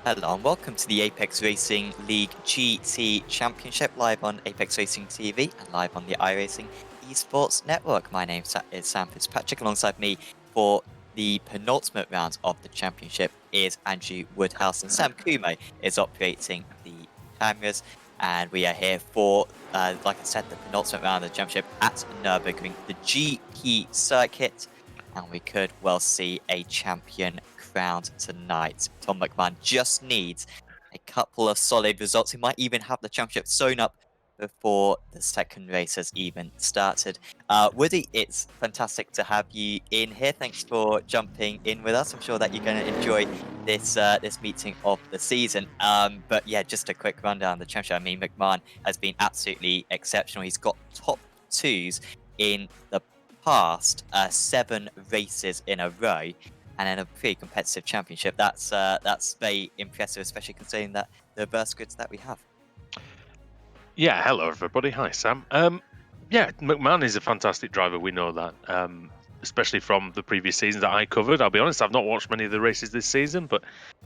Hello and welcome to the Apex Racing League GT Championship live on Apex Racing TV and live on the iRacing Esports Network. My name is Sam Fitzpatrick. Alongside me for the penultimate round of the championship is Andrew Woodhouse, and Sam Kumo is operating the cameras. And we are here for, like I said, the penultimate round of the championship at Nurburgring, the GP circuit. And we could well see a champion crowned tonight. Tom McMahon just needs a couple of solid results. He might even have the championship sewn up before the second race has even started. Woody, it's fantastic to have you in here. Thanks for jumping in with us. I'm sure that you're going to enjoy this meeting of the season. But yeah, just a quick rundown of the championship. I mean, McMahon has been absolutely exceptional. He's got top twos in the past 7 races in a row, and in a pretty competitive championship. That's very impressive, especially considering that the burst grids that we have. Yeah, hello everybody. Hi Sam. Yeah, McMahon is a fantastic driver. We know that, especially from the previous seasons that I covered. I'll be honest, I've not watched many of the races this season, but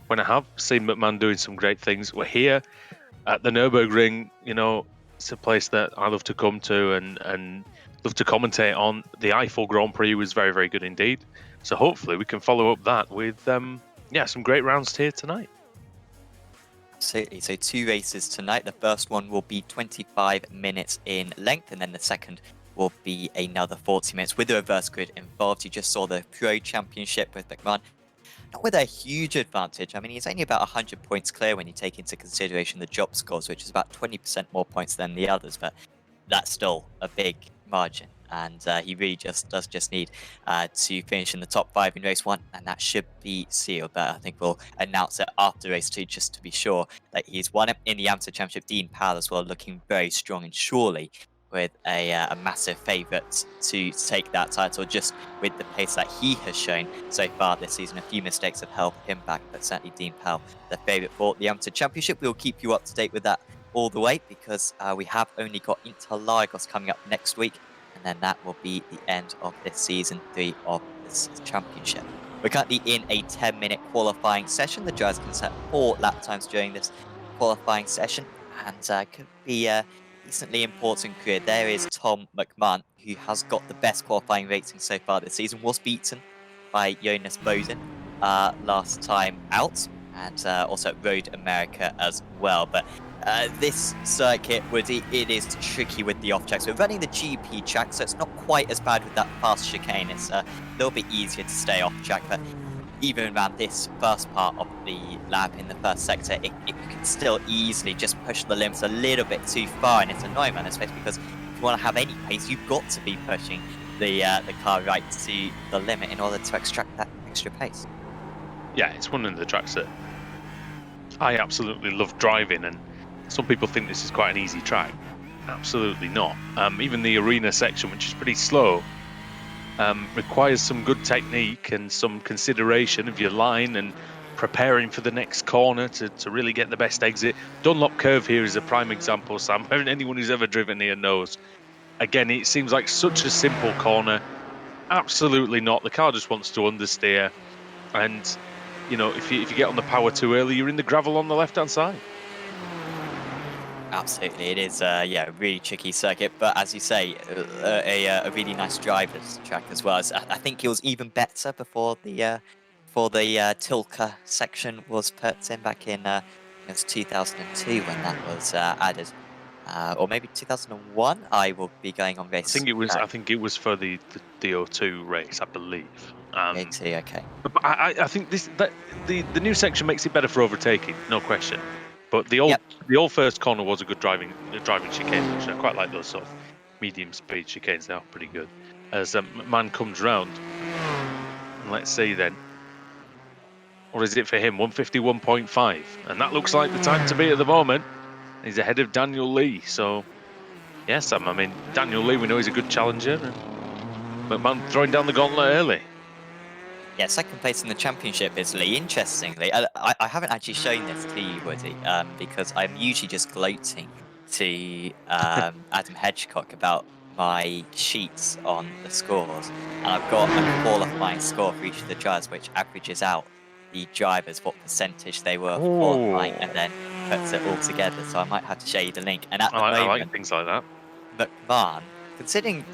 when I have seen McMahon doing some great things, we're here at the Nurburgring. You know, it's a place that I love to come to and love to commentate on. The Eiffel Grand Prix was very, very good indeed. So hopefully we can follow up that with some great rounds here tonight. Absolutely. So 2 races tonight. The first one will be 25 minutes in length, and then the second will be another 40 minutes with the reverse grid involved. You just saw the Pro Championship with McMahon. Not with a huge advantage. I mean, he's only about 100 points clear when you take into consideration the job scores, which is about 20% more points than the others, but that's still a big margin. And he really does need to finish in the top 5 in race 1, and that should be sealed. But I think we'll announce it after race 2 just to be sure that he's won it. In the Amateur Championship, Dean Powell as well, looking very strong and surely with a massive favourite to take that title, just with the pace that he has shown so far this season. A few mistakes have held him back, but certainly Dean Powell, the favourite for the Amateur Championship. We'll keep you up to date with that all the way, because we have only got Interlagos coming up next week, and then that will be the end of this season 3 of this championship. We're currently in a 10-minute qualifying session. The drivers can set 4 lap times during this qualifying session, and could be a decently important grid. There is Tom McMahon, who has got the best qualifying rating so far this season, was beaten by Jonas Boden last time out, and also at Road America as well. But this circuit, it is tricky with the off-tracks. We're running the GP track, so it's not quite as bad with that fast chicane. It's a little bit easier to stay off-track, but even around this first part of the lap in the first sector, it can still easily just push the limits a little bit too far, and it's annoying, man, especially because if you want to have any pace, you've got to be pushing the car right to the limit in order to extract that extra pace. Yeah, it's one of the tracks that I absolutely love driving, and some people think this is quite an easy track. Absolutely not. Even the arena section, which is pretty slow, requires some good technique and some consideration of your line and preparing for the next corner to really get the best exit. Dunlop Curve here is a prime example, Sam. Anyone who's ever driven here knows. Again, it seems like such a simple corner. Absolutely not. The car just wants to understeer, and you know, if you get on the power too early, you're in the gravel on the left-hand side. Absolutely, it is a really tricky circuit, but as you say, a really nice driver's track as well. I think it was even better before the Tilka section was put in back in it was 2002 when that was added, or maybe 2001. I will be going on race. I think it was for the O2 race, I believe. Okay. But I think the new section makes it better for overtaking, no question. But the old first corner was a good driving chicane. Actually, I quite like those sort of medium speed chicanes. They are pretty good. As man comes round, and let's see then, what is it for him? 151.5, and that looks like the time to be at the moment. He's ahead of Daniel Lee. So yes, I mean Daniel Lee, we know he's a good challenger, and McMahon throwing down the gauntlet early. Yeah, second place in the championship is Lee. Interestingly, I haven't actually shown this to you, Woody, because I'm usually just gloating to Adam Hedgecock about my sheets on the scores. And I've got a qualifying score for each of the drivers, which averages out the drivers, what percentage they were qualifying, and Oh, then puts it all together. So I might have to show you the link. And at the I like moment, things like that. McMahon, considering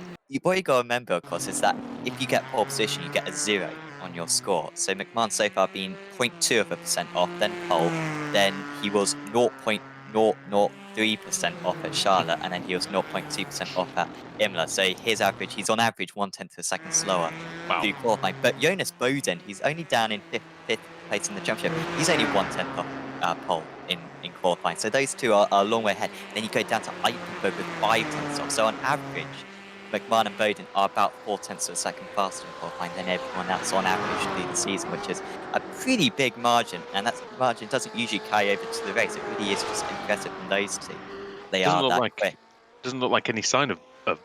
what you got to remember, of course, is that if you get pole position, you get a 0 on your score. So McMahon so far been 0.2% off, then pole, then he was 0.003% off at Charlotte, and then he was 0.2% off at Imola. So his average, he's on average 1/10 of a second slower Wow. to qualifying. But Jonas Boden, he's only down in fifth place in the championship. He's only 1/10 off pole in qualifying. So those two are a long way ahead. And then you go down to Eichenberg with 5/10 off. So on average, McMahon and Bowden are about 4/10 of a second faster in qualifying than everyone else on average through the season, which is a pretty big margin. And that margin doesn't usually carry over to the race. It really is just impressive from those two. They Doesn't are look that like quick. doesn't look like any sign of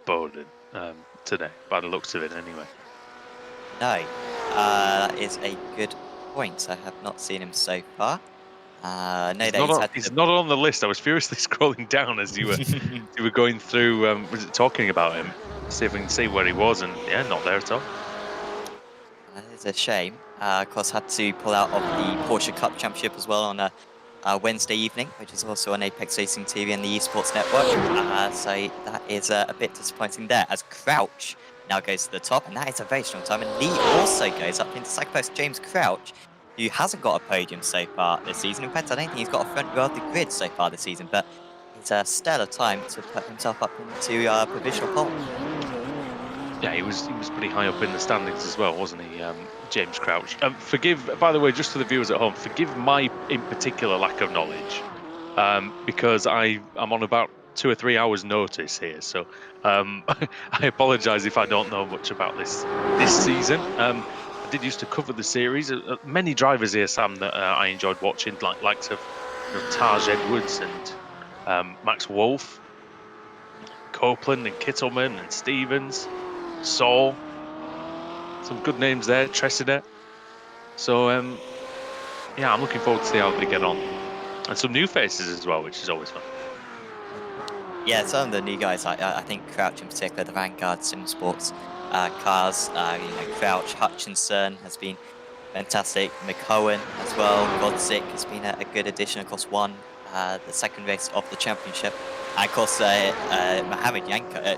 Bowden today, by the looks of it, anyway. No, that is a good point. I have not seen him so far. No, He's that not he's on. had He's to. not on the list. I was furiously scrolling down as you were going through. Was it talking about him? See if we can see where he was, and yeah, not there at all. That is a shame. Of course, had to pull out of the Porsche Cup Championship as well on a Wednesday evening, which is also on Apex Racing TV and the Esports Network. So that is a bit disappointing there, as Crouch now goes to the top, and that is a very strong time. And Lee also goes up into second place. James Crouch, who hasn't got a podium so far this season. In fact, I don't think he's got a front row of the grid so far this season, but it's a stellar time to put himself up into provisional pole. Yeah, he was pretty high up in the standings as well, wasn't he, James Crouch? Forgive, by the way, just to the viewers at home, forgive my in particular lack of knowledge, because I'm on about 2 or 3 hours notice here, so I apologise if I don't know much about this season. I did used to cover the series. Many drivers here, Sam, that I enjoyed watching, like likes of Taj Edwards and Max Wolf, Copeland and Kittleman and Stevens, Saul. Some good names there, Tressider. So yeah, I'm looking forward to see how they get on, and some new faces as well, which is always fun. Yeah, some of the new guys, I think Crouch in particular, the Vanguard Sim Sports cars, Crouch, Hutchinson has been fantastic. McCowan as well. Godzik has been a good addition. Of course, won the second race of the championship. And of course, Mohammed Yanko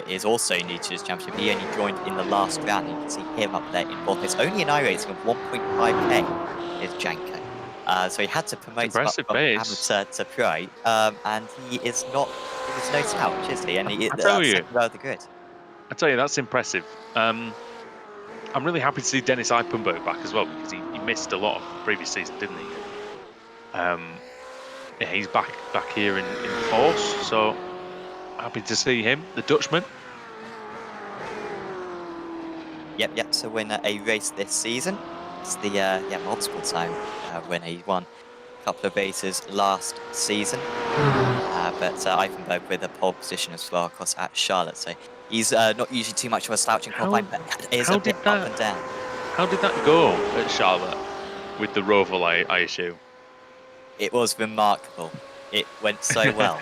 is also new to this championship. He only joined in the last round. You can see him up there in fourth place. Only an iRacing of 1.5k is Janko. So he had to It's promote him up impressive from pace. amateur to pro, and he is not. He was no slouch, is he? And I tell that's you, second row of the grid. that's impressive. I'm really happy to see Dennis Eipenberg back as well, because he missed a lot of the previous season, didn't he? Yeah, he's back here in force, so happy to see him, the Dutchman. Yep. So win a race this season. It's the multiple time winner. He won a couple of races last season, but Eifenberg with a pole position as well, of course, at Charlotte. So he's not usually too much of a slouch in qualifying, How but is how a did bit up that and down. how did that go at Charlotte with the Roval? I assume. It was remarkable. It went so well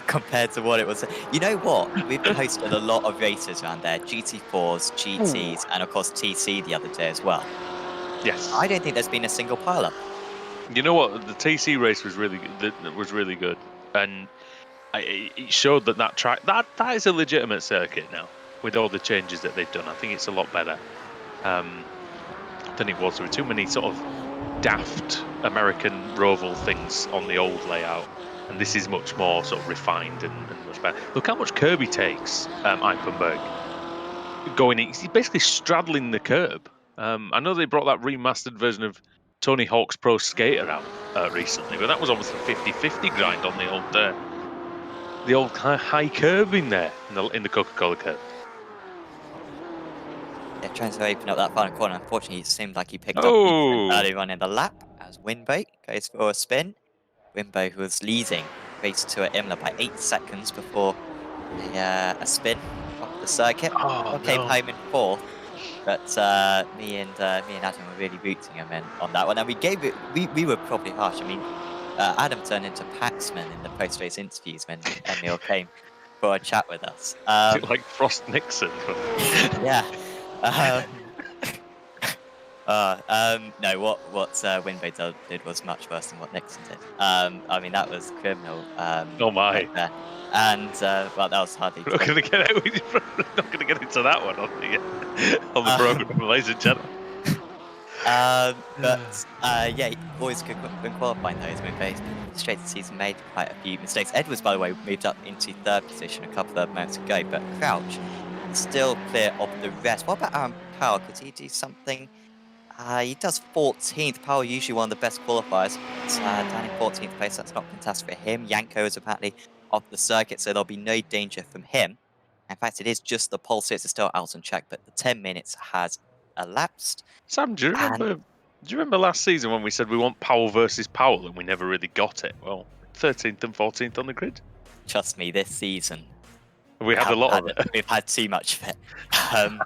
compared to what it was. You know what? We've hosted a lot of races around there, GT4s, Ooh. GTs, and of course TC the other day as well. Yes. I don't think there's been a single pileup. You know what? The TC race was really good. That was really good, and it showed that track that is a legitimate circuit now with all the changes that they've done. I think it's a lot better um, than it was. There were too many sort of daft American Roval things on the old layout, and this is much more sort of refined and much better. Look how much curb he takes, Eipenberg, going. He's basically straddling the curb. I know they brought that remastered version of Tony Hawk's Pro Skater out recently, but that was almost a 50-50 grind on the old high curb in there in the Coca-Cola curb. Yeah, trying to open up that final corner. Unfortunately, it seemed like he picked up the trim Oh, earlier on in the lap as Winbo goes for a spin. Winbo, who was leading race 2 at Imola by 8 seconds before a spin off the circuit. oh One came no! home in fourth, but me and Adam were really rooting him in on that one, and we gave it. We were probably harsh. I mean, Adam turned into Paxman in the post-race interviews when Emil came for a chat with us. Is it like Frost Nixon? Yeah. Um, No, what Winbay did was much worse than what Nixon did. I mean that was criminal. Oh Right my. there, and well, that was hardly We're not going to debatable. get we're not going to get into that one on the Um, program, ladies and gentlemen. yeah, always good in qualifying though. He's been very frustrated. He's made quite a few mistakes. Edwards, by the way, moved up into third position a couple of moments ago, but Crouch still clear of the rest. What about Aaron Powell? Could he do something? He does 14th. Powell usually one of the best qualifiers, but down in 14th place. That's not fantastic for him. Yanko is apparently off the circuit, so there'll be no danger from him. In fact, it is just the pole sits are still out on check, but the 10 minutes has elapsed. Sam, And do you remember last season when we said we want Powell versus Powell and we never really got it? Well, 13th and 14th on the grid. trust me, this season We had a lot of it. we've had too much of it. Um,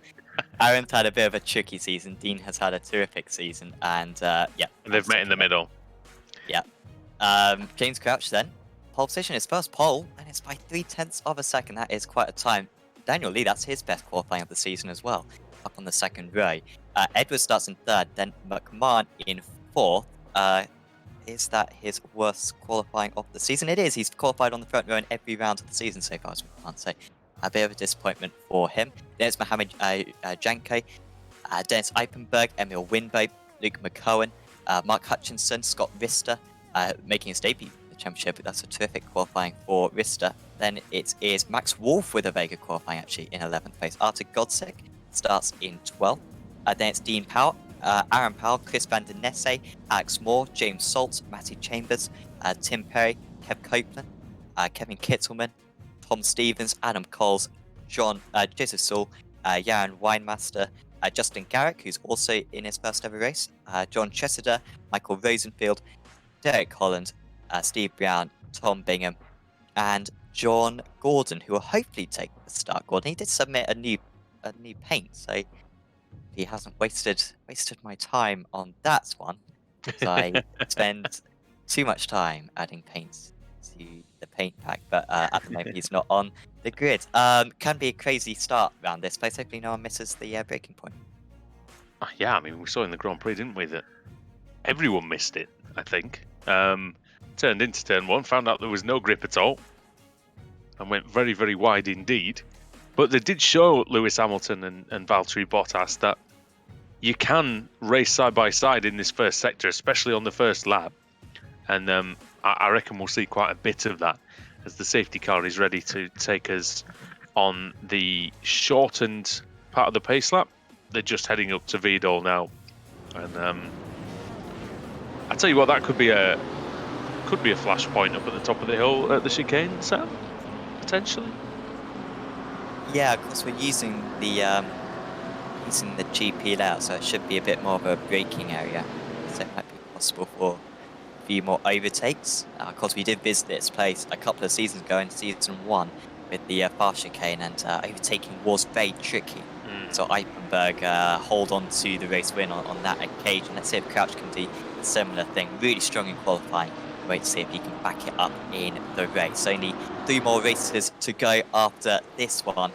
Aaron's had a bit of a tricky season. Dean has had a terrific season, and yeah, And they've met in the middle. Yeah. James Crouch then. Pole position, his first pole, and it's by 0.3 of a second. That is quite a time. Daniel Lee, that's his best qualifying of the season as well, up on the second row. Edwards starts in third, then McMahon in fourth. Is that his worst qualifying of the season? It is. He's qualified on the front row in every round of the season so far, as we can't say. A bit of a disappointment for him. Then it's Mohamed Janko, Dennis Eipenberg, Emil Winbo, Luke McCowan, Mark Hutchinson, Scott Rister, making his debut in the championship. That's a terrific qualifying for Rister. Then it is Max Wolf with a very good qualifying actually in 11th place. Artur Godsick starts in 12th. Then it's Dean Powell, Aaron Powell, Chris Van Der Nesse, Alex Moore, James Salt, Matty Chambers, Tim Perry, Kev Copeland, Kevin Kittelman, Tom Stevens, Adam Coles, Joseph Saul, Yaron Weinmaster, Justin Garrick, who's also in his first ever race, John Chessida, Michael Rosenfield, Derek Holland, Steve Brown, Tom Bingham, and John Gordon, who will hopefully take the start. Gordon, he did submit a new paint, so he hasn't wasted my time on that one. So I spend too much time adding paints to the paint pack, but at the moment he's not on the grid. Can be a crazy start around this place. Hopefully no one misses the breaking point. Yeah, I mean, we saw in the Grand Prix, didn't we, that everyone missed it, I think. Turned into turn one, found out there was no grip at all, and went very, very wide indeed. But they did show Lewis Hamilton and Valtteri Bottas that you can race side by side in this first sector, especially on the first lap. And I reckon we'll see quite a bit of that as the safety car is ready to take us on the shortened part of the pace lap. They're just heading up to Vidal now. And I tell you what, that could be a flashpoint up at the top of the hill at the chicane, Sam, potentially. Yeah, of course we're using the GP layout, so it should be a bit more of a braking area. So it might be possible for a few more overtakes. Of course, we did visit this place a couple of seasons ago in season 1 with the fast chicane, and overtaking was very tricky. So Eipenberg hold on to the race win on that occasion. Let's see if Crouch can do a similar thing. Really strong in qualifying. Wait to see if he can back it up in the race. Only 3 more races to go after this one.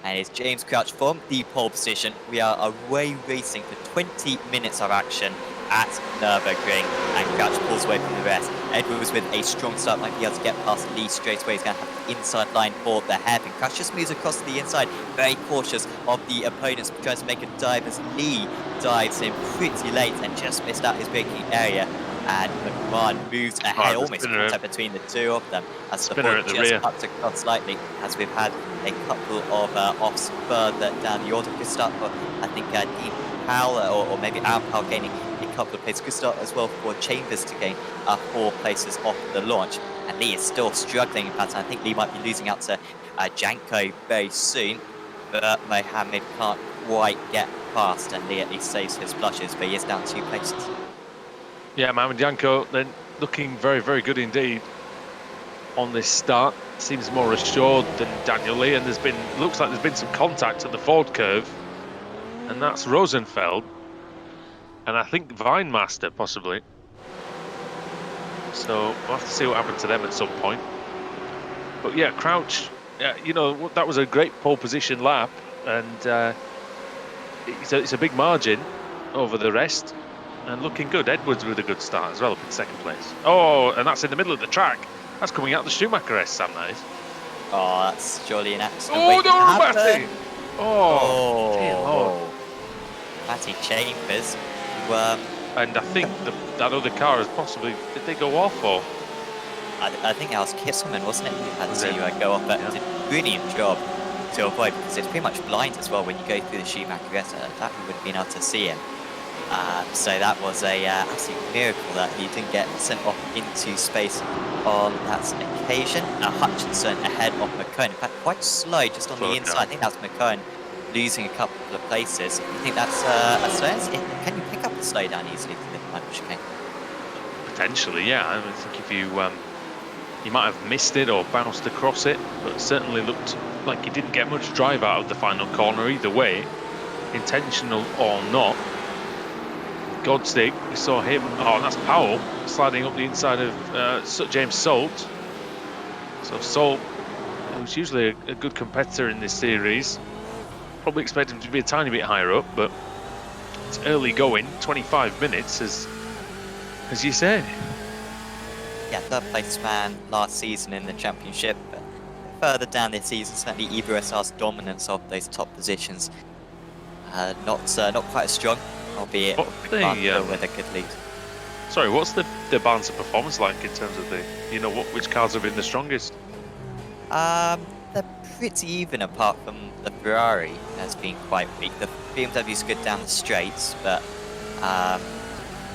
And it's James Crouch from the pole position. We are away racing for 20 minutes of action at Nurburgring, and Crouch pulls away from the rest. Edwards with a strong start, might be able to get past Lee straight away. He's going to have the inside line for the hairpin. Crouch just moves across the inside, very cautious of the opponents, tries to make a dive as Lee dives in pretty late and just missed out his braking area. And McMahon moves ahead, almost contact between the two of them as the ball just cuts across slightly, as we've had a couple of offs further down the order. Good start for, I think, Dean Powell, or maybe Aaron Powell gaining a couple of places. Good start as well for Chambers to gain 4 places off the launch. And Lee is still struggling in fact. I think Lee might be losing out to Janko very soon. But Mohammed can't quite get past, and Lee at least saves his blushes, but he is down 2 places. Yeah, Mohamed Janko then looking very, very good indeed on this start. Seems more assured than Daniel Lee, and looks like there's been some contact at the Ford curve, and that's Rosenfeld, and I think Weinmaster possibly. So we'll have to see what happened to them at some point. But yeah, Crouch, you know, that was a great pole position lap, and it's a big margin. over the rest. And looking good. Edwards with a good start as well, up in second place. Oh, and that's in the middle of the track. That's coming out the Schumacher S, Sam, that is. Oh, that's surely an accident Oh, waiting to no, happen. Matty! Oh, dear Lord. Matty Chambers. Who, And I think that other car has possibly... Did they go off, or...? I think that was Kisselman, wasn't it? Who had Was to it? go off, but Yeah. did a brilliant job to avoid, because it's pretty much blind as well when you go through the Schumacher S. That we would have been able to see him. So that was a absolute miracle that he didn't get sent off into space on that occasion. Hutchinson ahead of McCone. In fact, quite slow just on the inside. Down. I think that's McCone losing a couple of places. You think that's a slow? Can you pick up the slowdown easily through the final chicane? Potentially, yeah. I think if you you might have missed it or bounced across it, but it certainly looked like he didn't get much drive out of the final corner either way, intentional or not. Godstick, we saw him. Oh, that's Powell sliding up the inside of James Salt. So Salt, who's usually a good competitor in this series, probably expect him to be a tiny bit higher up, but it's early going, 25 minutes, as you said. Yeah, third place man last season in the championship. But further down this season, certainly EBSR's dominance of those top positions not quite as strong, albeit with a good lead. Sorry, what's the balance of performance like in terms of which cars have been the strongest? They're pretty even apart from the Ferrari has been quite weak. The BMW's good down the straights, but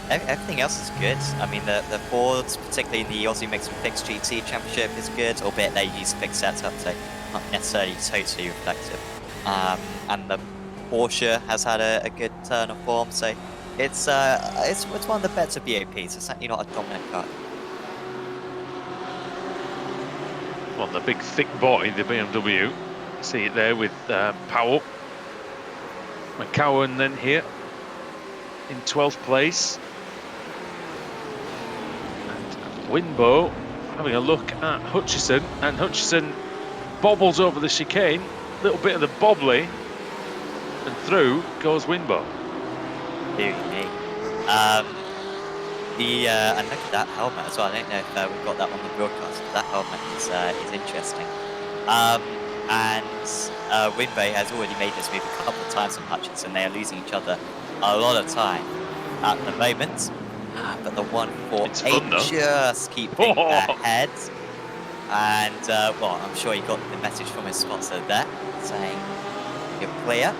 everything else is good. I mean, the Fords, particularly in the Aussie Mixed Fixed GT Championship, is good, albeit they use fixed setup, so not necessarily totally reflective. And the Porsche has had a good turn of form, so it's one of the better BOPs. It's certainly not a dominant car. Well, the big thick boy, the BMW. See it there with Powell. McCowan then here in 12th place. And Winbo having a look at Hutchison, and Hutchison bobbles over the chicane, a little bit of the bobbly, and through goes Winbo. Dear me. And look at that helmet as well. I don't know if we've got that on the broadcast, but that helmet is interesting. And Winbay has already made this move a couple of times on Hutchinson. They are losing each other a lot of time at the moment. But the 148 just keeping ahead. And, well, I'm sure he got the message from his sponsor there saying, you're clear.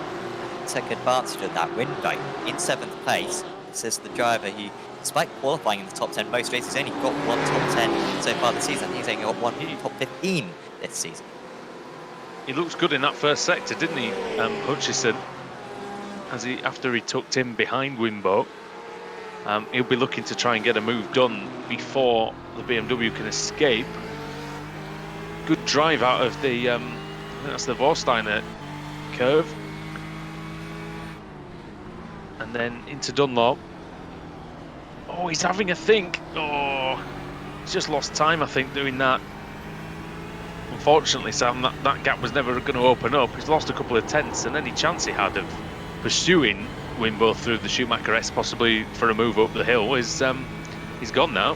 Took advantage of that. Winbay in 7th place. This is the driver who, despite qualifying in the top 10 most races, he's only got one top 10 so far this season. I think he's only got one top 15 this season. He looks good in that first sector, didn't he, Hutchison? After he tucked in behind Winbo, he'll be looking to try and get a move done before the BMW can escape. Good drive out of the, I think that's the Vorsteiner curve. And then into Dunlop. Oh, he's having a think. Oh, he's just lost time, I think, doing that. Unfortunately, Sam, that gap was never going to open up. He's lost a couple of tenths, and any chance he had of pursuing Winbo through the Schumacher S, possibly for a move up the hill, is he's gone now.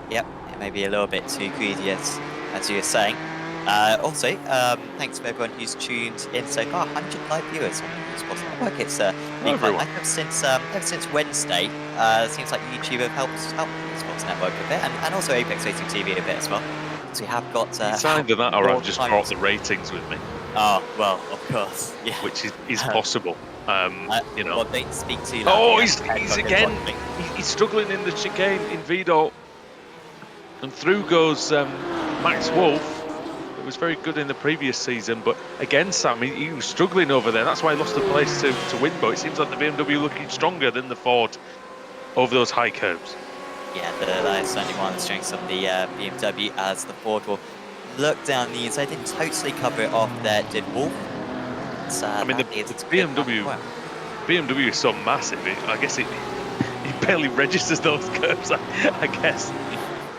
Yep, it may be a little bit too greedy, as you were saying. Also, thanks to everyone who's tuned in so far. 100 live viewers on the Sports Network. It's been quite nice ever since Wednesday. Seems like YouTube have helped the Sports Network a bit, and also Apex Racing TV a bit as well. So we have got. It's either that, or I've just brought the ratings with me. Oh well, of course, yeah. Which is possible. Well, don't speak too loud. Oh, he's again. He's struggling in the chicane in Vidal, and through goes Max Wolf. It was very good in the previous season, but again, Sam, he was struggling over there. That's why he lost the place to Winbo. It seems like the BMW looking stronger than the Ford over those high curves. Yeah, that is certainly one of the strengths of the BMW, as the Ford will look down the inside. Didn't totally cover it off there, did Wolf. I mean, the BMW is so massive. I guess it barely registers those curves, I guess.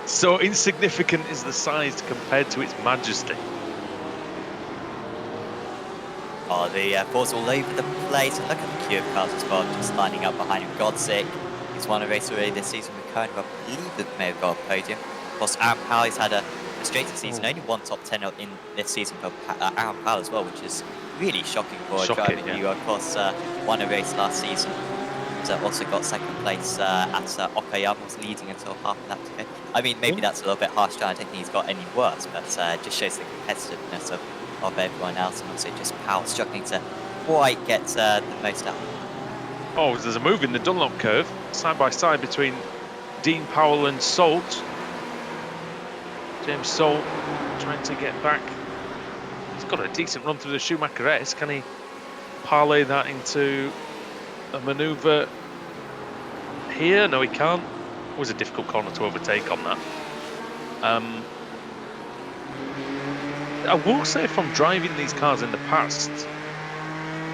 So insignificant is the size compared to its majesty. Oh, the force all over the place. And look at the queue of cars as well, just lining up behind him. God's sake, he's won a race already this season with Cohen, who I believe that may have got a podium. Of course, Aaron Powell, he's had a frustrating season. Only one top 10 in this season for Aaron Powell as well, which is really shocking for a driver who, of course, won a race last season. And also got second place at Okayama, was leading until half a lap to go. I mean, maybe that's a little bit harsh. I don't think he's got any worse, but just shows the competitiveness of everyone else, and also just Powell struggling to quite get the most out. Oh, there's a move in the Dunlop curve, side by side between Dean Powell and Salt. James Salt trying to get back. He's got a decent run through the Schumacher S. Can he parlay that into a manoeuvre here? No, he can't. It was a difficult corner to overtake on that. I will say, from driving these cars in the past,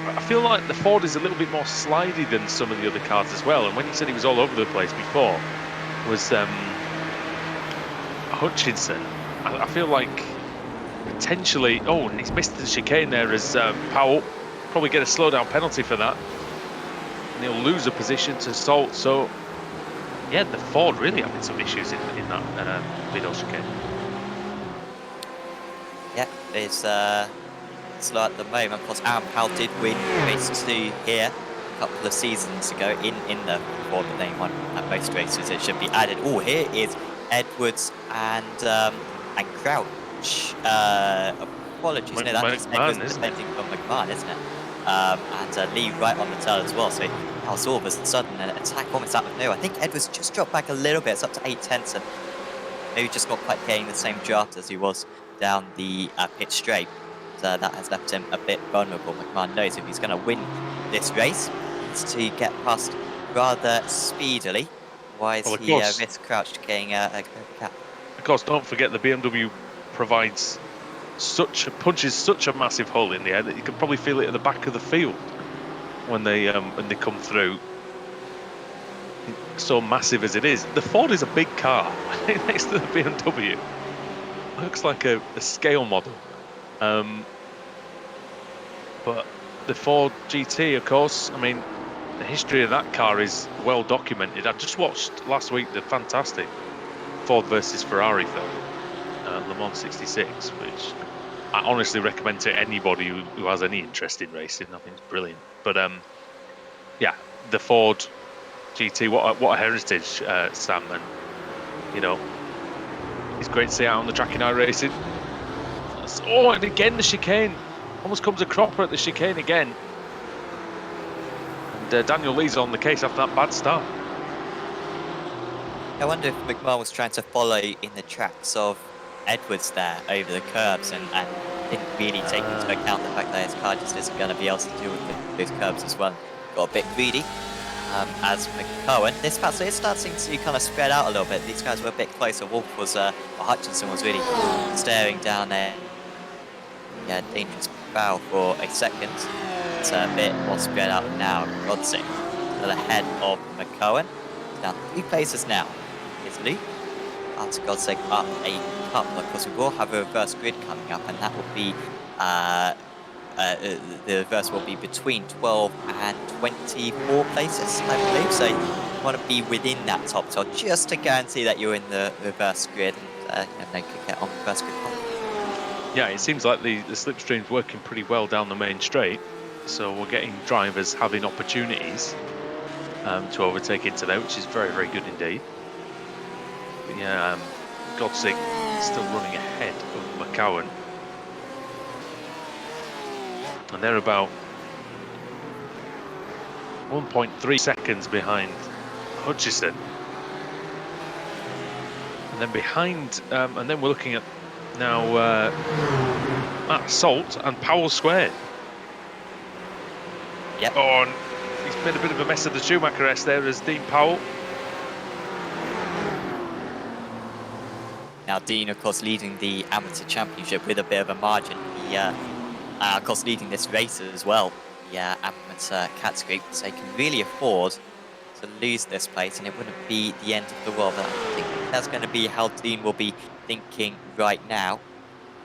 I feel like the Ford is a little bit more slidey than some of the other cars as well. And when you said he was all over the place before, was Hutchinson. I feel like potentially, oh, and he's missed the chicane there as Powell. Probably get a slowdown penalty for that. And he'll lose a position to Salt. So, yeah, the Ford really having some issues in that middle chicane. Yeah, it's slow at the moment. Of course, Aaron Powell did win race 2 here a couple of seasons ago in the Ford, but they won at most races. It should be added. Oh, here is Edwards and Crouch. Apologies, no, that is Edwards defending from McMahon, isn't it? And Lee right on the tail as well. So now it's all of a sudden an attack almost out of nowhere. I think Edwards just dropped back a little bit. It's up to 8/10, and maybe just not quite getting the same draft as he was down the pit straight. So that has left him a bit vulnerable. McMahon knows if he's going to win this race, he needs to get past rather speedily. Otherwise, he risks Crouch getting a cap. Of course, don't forget the BMW provides punches such a massive hole in the air that you can probably feel it at the back of the field when they come through. So massive as it is, the Ford is a big car next to the BMW. Looks like a scale model. But the Ford GT, of course, I mean, the history of that car is well documented. I just watched last week the fantastic Ford versus Ferrari film, Le Mans 66, which I honestly recommend to anybody who has any interest in racing. I think it's brilliant. But yeah, the Ford GT, what a heritage, Sam, and you know, it's great to see out on the track in iRacing. Oh, and again the chicane, almost comes a cropper at the chicane again. And Daniel Lee's on the case after that bad start. I wonder if McMahon was trying to follow in the tracks of Edwards there over the curbs and didn't really take into account the fact that his car just isn't going to be able to deal with those curbs as well. Got a bit greedy. As McCowan, this battle is starting to kind of spread out a little bit. These guys were a bit closer. Wolf was, or Hutchinson was really staring down there. Yeah, dangerous foul for a second. It's a bit more spread out now. Rodsing still ahead of McCowan. Down 3 places now. Here's Luke. After God's sake, up a couple. Of course, we will have a reverse grid coming up, and that will be the reverse will be between 12 and 24 places, I believe. So you want to be within that top 12 just to guarantee that you're in the reverse grid, and they could get on the reverse grid. Yeah, it seems like the slipstream's working pretty well down the main straight, so we're getting drivers having opportunities to overtake into there, which is very, very good indeed. But yeah, Godsig still running ahead of McCowan. And they're about 1.3 seconds behind Hutchison. And then behind, and then we're looking at now Matt Salt and Powell squared. Yep. Oh, and he's made a bit of a mess of the Schumacher S there as Dean Powell. Now Dean, of course, leading the amateur championship with a bit of a margin. He, of course, leading this race as well, the amateur category, so he can really afford to lose this place, and it wouldn't be the end of the world. But I think that's going to be how Dean will be thinking right now.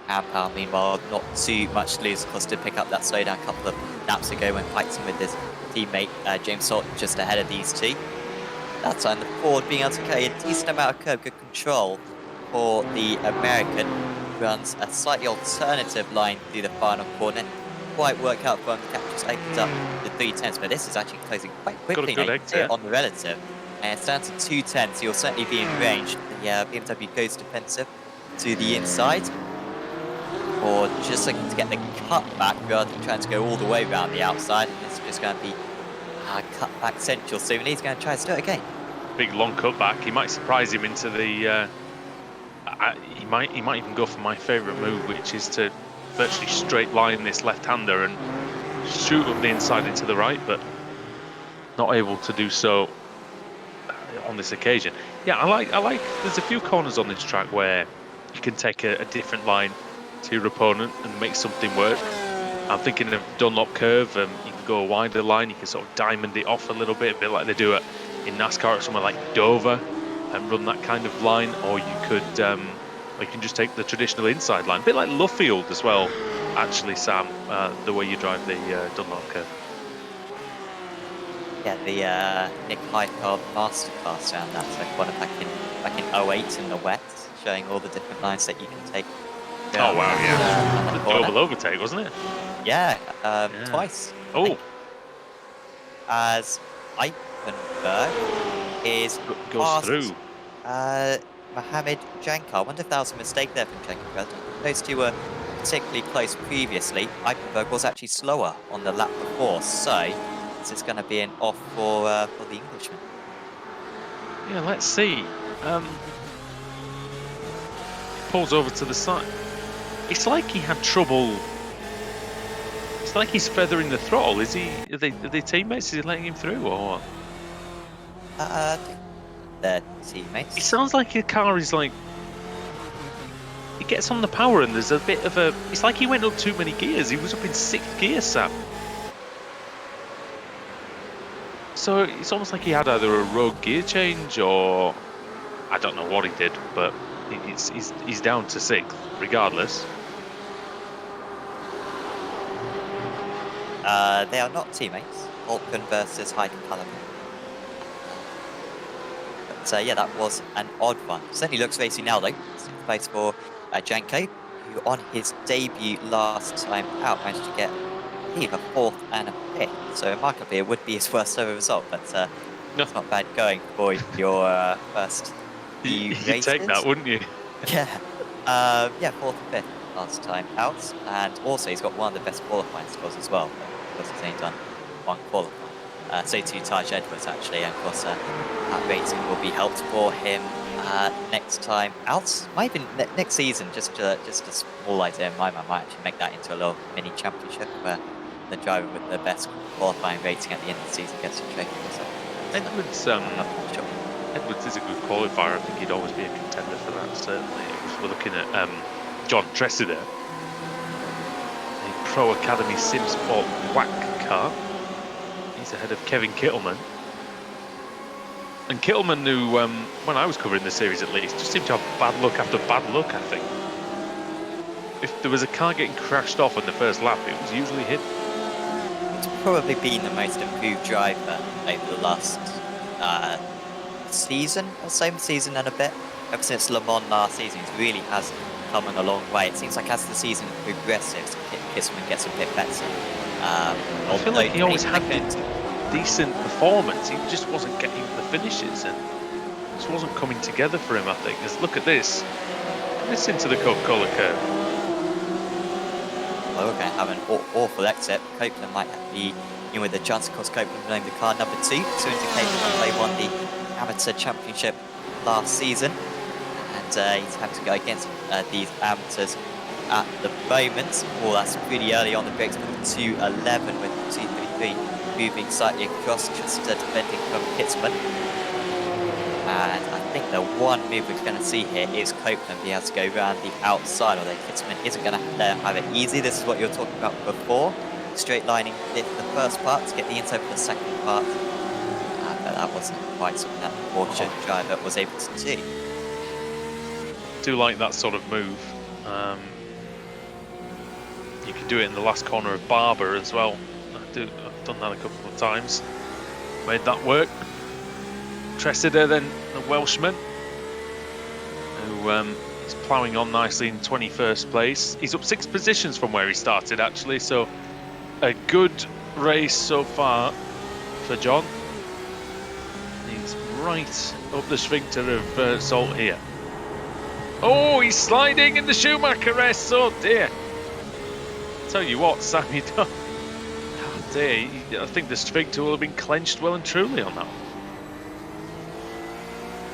Power, meanwhile, not too much to lose. Of course, did pick up that slowdown a couple of laps ago when fighting with his teammate James Salt just ahead of these two. That time, the Ford being able to carry a decent amount of curb, good control for the American. Runs a slightly alternative line through the final corner. Quite work out for him. The cap just opens up the 310s, but this is actually closing quite Got a quickly now. good You can see it exit. on the relative. And it's down to 210, so you'll certainly be in range. The BMW goes defensive to the inside, or just looking to get the cut back rather than trying to go all the way around the outside. And it's just going to be cut back central soon. He's going to try to start again. Big long cutback. He might surprise him into the. He might even go for my favourite move, which is to virtually straight line this left-hander and shoot up the inside into the right, but not able to do so on this occasion. Yeah, I like. There's a few corners on this track where you can take a different line to your opponent and make something work. I'm thinking of Dunlop Curve. You can go a wider line. You can sort of diamond it off a little bit, a bit like they do in NASCAR at somewhere like Dover, and run that kind of line. Or you could, you can just take the traditional inside line, a bit like Luffield as well. Actually, Sam, the way you drive the Dunlop Curve. Yeah, the Nick Heidfeld masterclass around that. So one back in 08 in the wet, showing all the different lines that you can take. Oh wow, yeah. The double overtake, wasn't it? Yeah, twice. Oh, as Eichenberg is goes past, through. Mohamed Jankar. I wonder if that was a mistake there from Jankar. Those two were particularly close previously. Eichenberg was actually slower on the lap before, so this is going to be an off for the Englishman. Yeah, let's see. Pulls over to the side. It's like he had trouble. It's like he's feathering the throttle. Is he? Are they teammates? Is he letting him through or what? I think they're teammates. It sounds like your car is like. It gets on the power and there's a bit of a. It's like he went up too many gears. He was up in 6th gear, Sam. So it's almost like he had either a rogue gear change or I don't know what he did, but he's down to 6th regardless. They are not teammates. Altman versus Heidenpalm. But yeah, that was an odd one. Certainly looks racy now though. 6th place for Janko, who on his debut last time out managed to get a 4th and a 5th. So remarkably, it would be his worst ever result, but it's not bad going for your first few races. You'd take that, wouldn't you? Yeah. 4th and 5th last time out, and also he's got one of the best qualifying scores as well, because he's only done one qualifying. So too Taj Edwards actually, and of course that rating will be helped for him next time out. Might even next season, just a small idea in my mind, might actually make that into a little mini championship where the driver with the best qualifying rating at the end of the season gets a trophy. So Edwards, Edwards is a good qualifier. I think he'd always be a contender for that, certainly. We're looking at John Tressida, a Pro Academy Sim Sport WAC car. He's ahead of Kevin Kittleman. And Kittleman, who, when I was covering the series at least, just seemed to have bad luck after bad luck, I think. If there was a car getting crashed off in the first lap, it was usually him. It's probably been the most improved driver over the last season or same season and a bit. Ever since Le Mans last season, he really has come a long way. It seems like as the season progresses, Kissman gets a bit better. I feel like he always had decent performance. He just wasn't getting the finishes, and it just wasn't coming together for him, I think. Just look at this. This into the Coca-Cola curve. Well, we're going to have an awful exit. Copeland might be in with a chance. Of course, Copeland named the car number 2, so indicating that they won the amateur championship last season. And he's having to go against these amateurs at the moment. Well, that's really early on the brakes, but 2:11 with 2:33 moving slightly across, just defending from Kitzman. And I think the one move we're going to see here is Copeland be able to go around the outside, although Kitzman isn't going to let him have it easy. This is what you were talking about before. Straight lining the first part to get the inside for the second part. But that wasn't quite something that the Porsche driver was able to do. Do like that sort of move. You can do it in the last corner of Barber as well. I've done that a couple of times. Made that work. Tressida then, the Welshman, who is ploughing on nicely in 21st place. He's up 6 positions from where he started, actually, so a good race so far for John. He's right up the sphincter of Salt here. Oh, he's sliding in the Schumacher S. Oh dear. Tell you what, Sammy, oh dear, I think the sphincter will have been clenched well and truly on that one.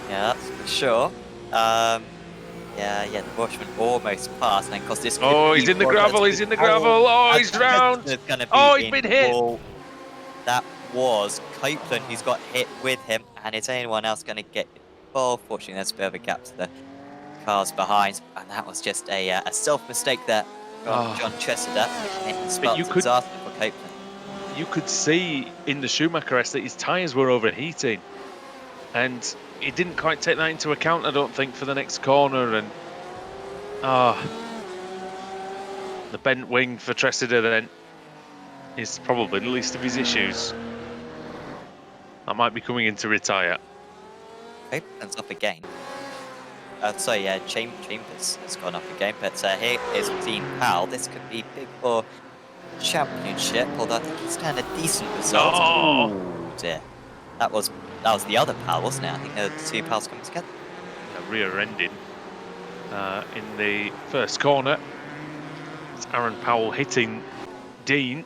Yeah, that's for sure. Yeah, the Bushman almost passed, and because this. Oh, he's in the gravel. He's in the gravel. Oh, he's drowned. Oh, he's been hit. That was Copeland who's got hit with him, and is anyone else going to get involved? Fortunately, there's a bit of a gap to the cars behind, and that was just a self-mistake there from John Tressida. But you could, disaster for Copeland. You could see in the Schumacher S that his tyres were overheating, and he didn't quite take that into account, I don't think, for the next corner. And the bent wing for Tressida then is probably the least of his issues. That might be coming in to retire. Copeland's up again. Chambers has gone up again, but here is Team Pal. This could be big for championship, although I think he's done a decent result. Oh dear. That was the other Pal, wasn't it? I think the 2 Pals coming together. A rear ending in the first corner. It's Aaron Powell hitting Dean.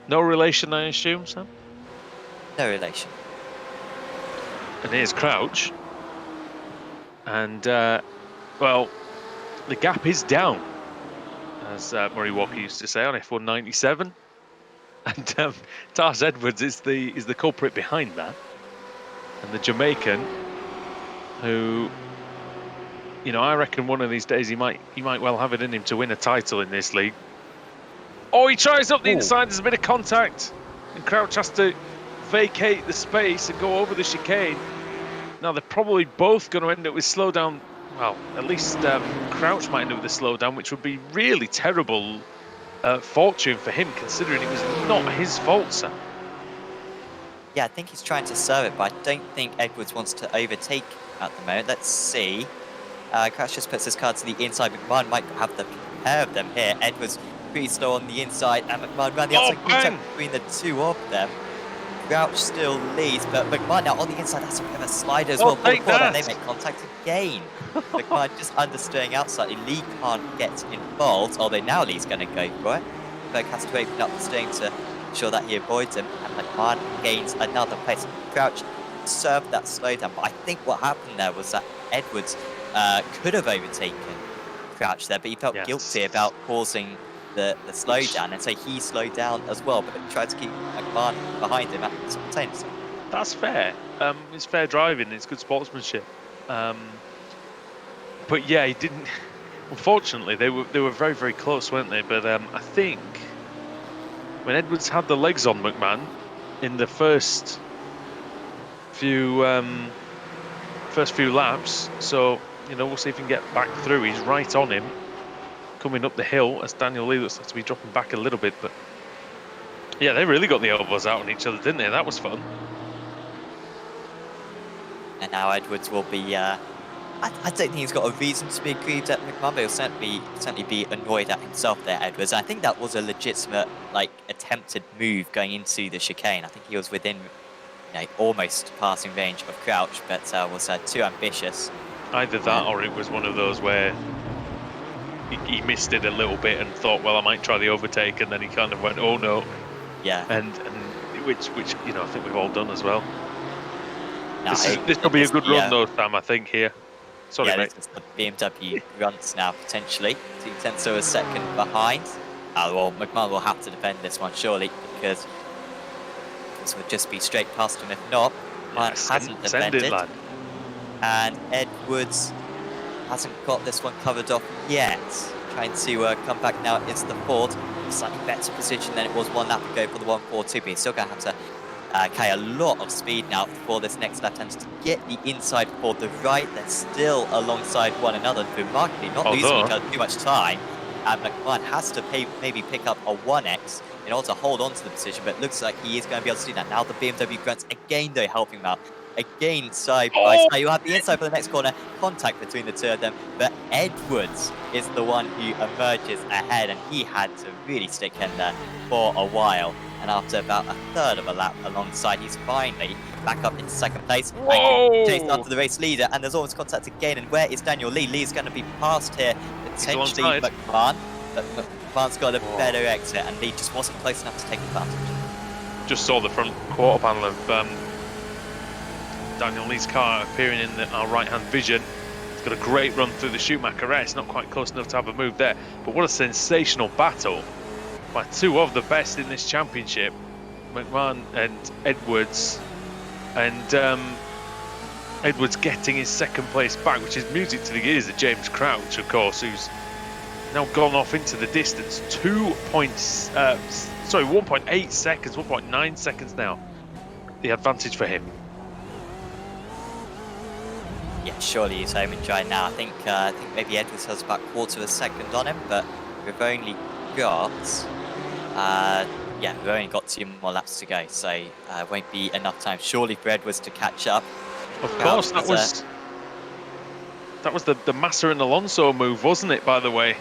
No relation, I assume, Sam? No relation. And here's Crouch. And, well, the gap is down, as Murray Walker used to say on F197. And Tars Edwards is the culprit behind that. And the Jamaican, who, you know, I reckon one of these days he might well have it in him to win a title in this league. Oh, he tries up the inside, there's a bit of contact. And Crouch has to vacate the space and go over the chicane. Now, they're probably both going to end up with slowdown. Well, at least Crouch might end up with a slowdown, which would be really terrible fortune for him, considering it was not his fault, Sam. Yeah, I think he's trying to serve it, but I don't think Edwards wants to overtake at the moment. Let's see. Crouch just puts his car to the inside. McMahon might have the pair of them here. Edwards pretty slow on the inside, and McMahon around the outside. Between the 2 of them. Crouch still leads, but McMahon now on the inside. That's a bit of a slider as well. And they make contact again. McMahon just understeering out slightly. Lee can't get involved, although now Lee's going to go for it. Berg has to open up the steering to ensure that he avoids him, and McMahon gains another place. Crouch served that slowdown, but I think what happened there was that Edwards could have overtaken Crouch there, but he felt guilty about causing the slowdown, and so he slowed down as well, but tried to keep McMahon behind him simultaneously. That's fair. It's fair driving. It's good sportsmanship. But yeah, he didn't. Unfortunately, they were very, very close, weren't they? But I think when Edwards had the legs on McMahon in the first few laps, so you know, we'll see if he can get back through. He's right on him, coming up the hill, as Daniel Lee looks like to be dropping back a little bit. But yeah, they really got the elbows out on each other, didn't they? That was fun. And now Edwards will be. I don't think he's got a reason to be aggrieved at McMahon, but he'll certainly be annoyed at himself there, Edwards. And I think that was a legitimate, attempted move going into the chicane. I think he was within, almost passing range of Crouch, but was too ambitious. Either that, or it was one of those where he missed it a little bit and thought, well, I might try the overtake, and then he kind of went, oh no. Yeah. And which I think we've all done as well. No, this will be a good run though, Sam, I think, here. Sorry, mate. This is the BMW runs now, potentially. 2/10 of a second behind. Well, McMahon will have to defend this one, surely, because this would just be straight past him if not. McMahon hasn't defended. Send it, lad. And Edwards hasn't got this one covered off yet. Trying to come back now. It's the Ford. Slightly better position than it was 1 lap ago for the 142, but he's still going to have to carry a lot of speed now for this next lap, and to get the inside for the right. They're still alongside one another, remarkably not losing each other too much time. and McMahon has to maybe pick up a 1x in order to hold on to the position, but it looks like he is going to be able to do that. Now the BMW grunts again, though, helping him out. Again, side by Oh, side. You'll have the inside for the next corner. Contact between the two of them. But Edwards is the one who emerges ahead, and he had to really stick in there for a while. And after about a third of a lap alongside, he's finally back up into second place and can chase whoa! after the race leader. And there's almost contact again. And where is Daniel Lee? Lee's going to be passed here, potentially alongside. McMahon. But McMahon's got a better exit, and Lee just wasn't close enough to take advantage. Just saw the front quarter panel of Daniel Lee's car appearing in our right-hand vision. He's got a great run through the Schumacher S, not quite close enough to have a move there. But what a sensational battle by two of the best in this championship, McMahon and Edwards. And Edwards getting his second place back, which is music to the ears of James Crouch, of course, who's now gone off into the distance. 1.8 seconds, 1.9 seconds now. The advantage for him. Yeah, surely he's home and dry now. I think maybe Edwards has about a quarter of a second on him, but we've only got we've only got 2 more laps to go, so won't be enough time surely for Edwards to catch up. Of course, that was the Massa and Alonso move, wasn't it? By the way,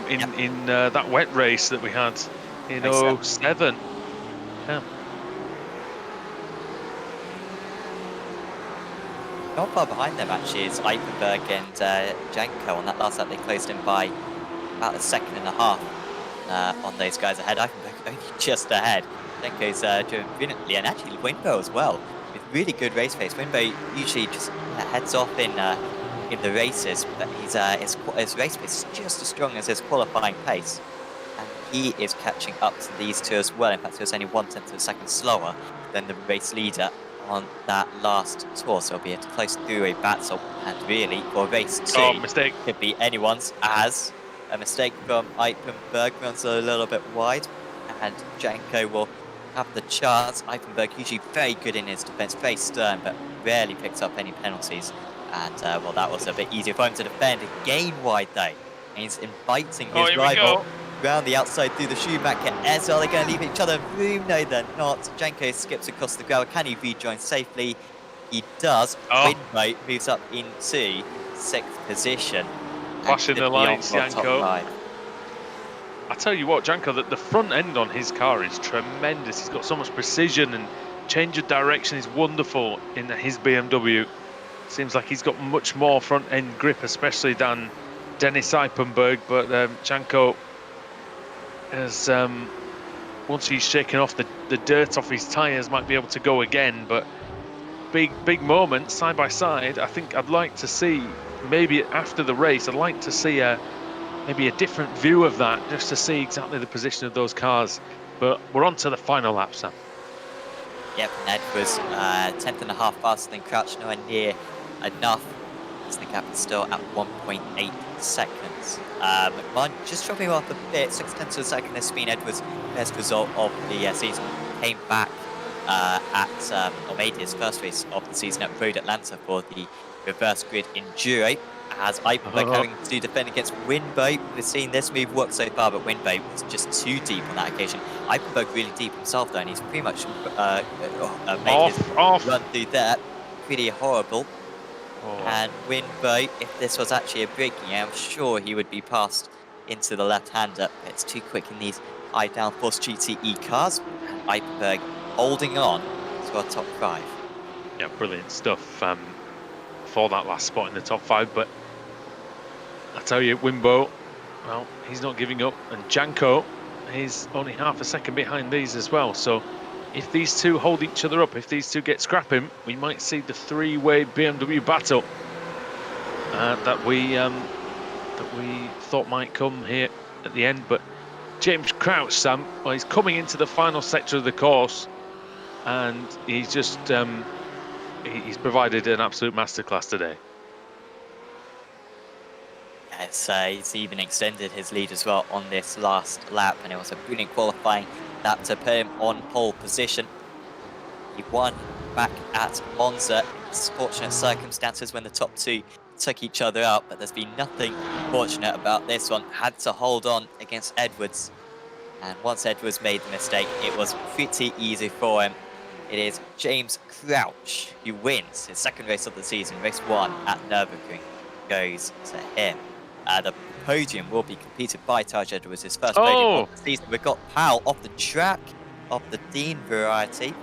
in that wet race that we had in 07. Yeah. Not far behind them actually is Eichenberg and Janko. On that last lap they closed in by about a second and a half on those guys ahead. Eichenberg only just ahead. Janko's doing brilliantly, and actually Winbo as well, with really good race pace. Winbo usually just heads off in the races, but his race pace is just as strong as his qualifying pace. And he is catching up to these two as well. In fact, he was only 1/10 of a second slower than the race leader on that last tour, so it'll be a close three-way battle, and really for race 2 mistake. Could be anyone's, as a mistake from Eichenberg runs a little bit wide, and Janko will have the chance. Eichenberg usually very good in his defence, very stern, but rarely picks up any penalties, and well, that was a bit easier for him to defend. Again wide though, and he's inviting his rival round the outside through the Schumacher S. Are they going to leave each other room? No, they're not. Janko skips across the gravel. Can he rejoin safely? He does. Winbo moves up into 6th position. Flashing the lights, Janko. I tell you what, Janko, the front end on his car is tremendous. He's got so much precision, and change of direction is wonderful in his BMW. Seems like he's got much more front end grip, especially than Dennis Eichenberg. But Janko, as once he's shaken off the dirt off his tyres, might be able to go again. But big moment side by side. I think I'd like to see, maybe after the race, I'd like to see maybe a different view of that, just to see exactly the position of those cars. But we're on to the final lap, Sam. Yep, Ned was 10th and a half faster than Crouch, nowhere near enough, as the gap is still at 1.8 seconds. McMahon just dropping off a bit, 6/10 of a second. Has been Edwards' best result of the season. Came back or made his first race of the season at Road Atlanta for the reverse grid enduro. As Eichenberg having to defend against Winbo. We've seen this move work so far, but Winbo was just too deep on that occasion. Eichenberg really deep himself though, and he's pretty much made his run through there. Pretty horrible. And Winbo, if this was actually a braking, I'm sure he would be passed into the left-hander. It's too quick in these high downforce GTE cars. And Eichenberg holding on to our top 5. Yeah, brilliant stuff for that last spot in the top 5. But I tell you, Winbo, well, he's not giving up. And Janko is only half a second behind these as well. So if these two hold each other up, if these two get scrapping, we might see the three-way BMW battle that we thought might come here at the end. But James Crouch, Sam, well, he's coming into the final sector of the course, and he's just he's provided an absolute masterclass today. Yes, he's even extended his lead as well on this last lap, and it was a brilliant qualifying lap to put him on pole position. He won back at Monza in fortunate circumstances when the top 2 took each other out, but there's been nothing fortunate about this one. Had to hold on against Edwards. And once Edwards made the mistake, it was pretty easy for him. It is James Crouch who wins his second race of the season. Race 1 at Nurburgring goes to him. The podium will be completed by Taj Edwards, his first podium of the season. We've got Powell off the track of the Dean variety.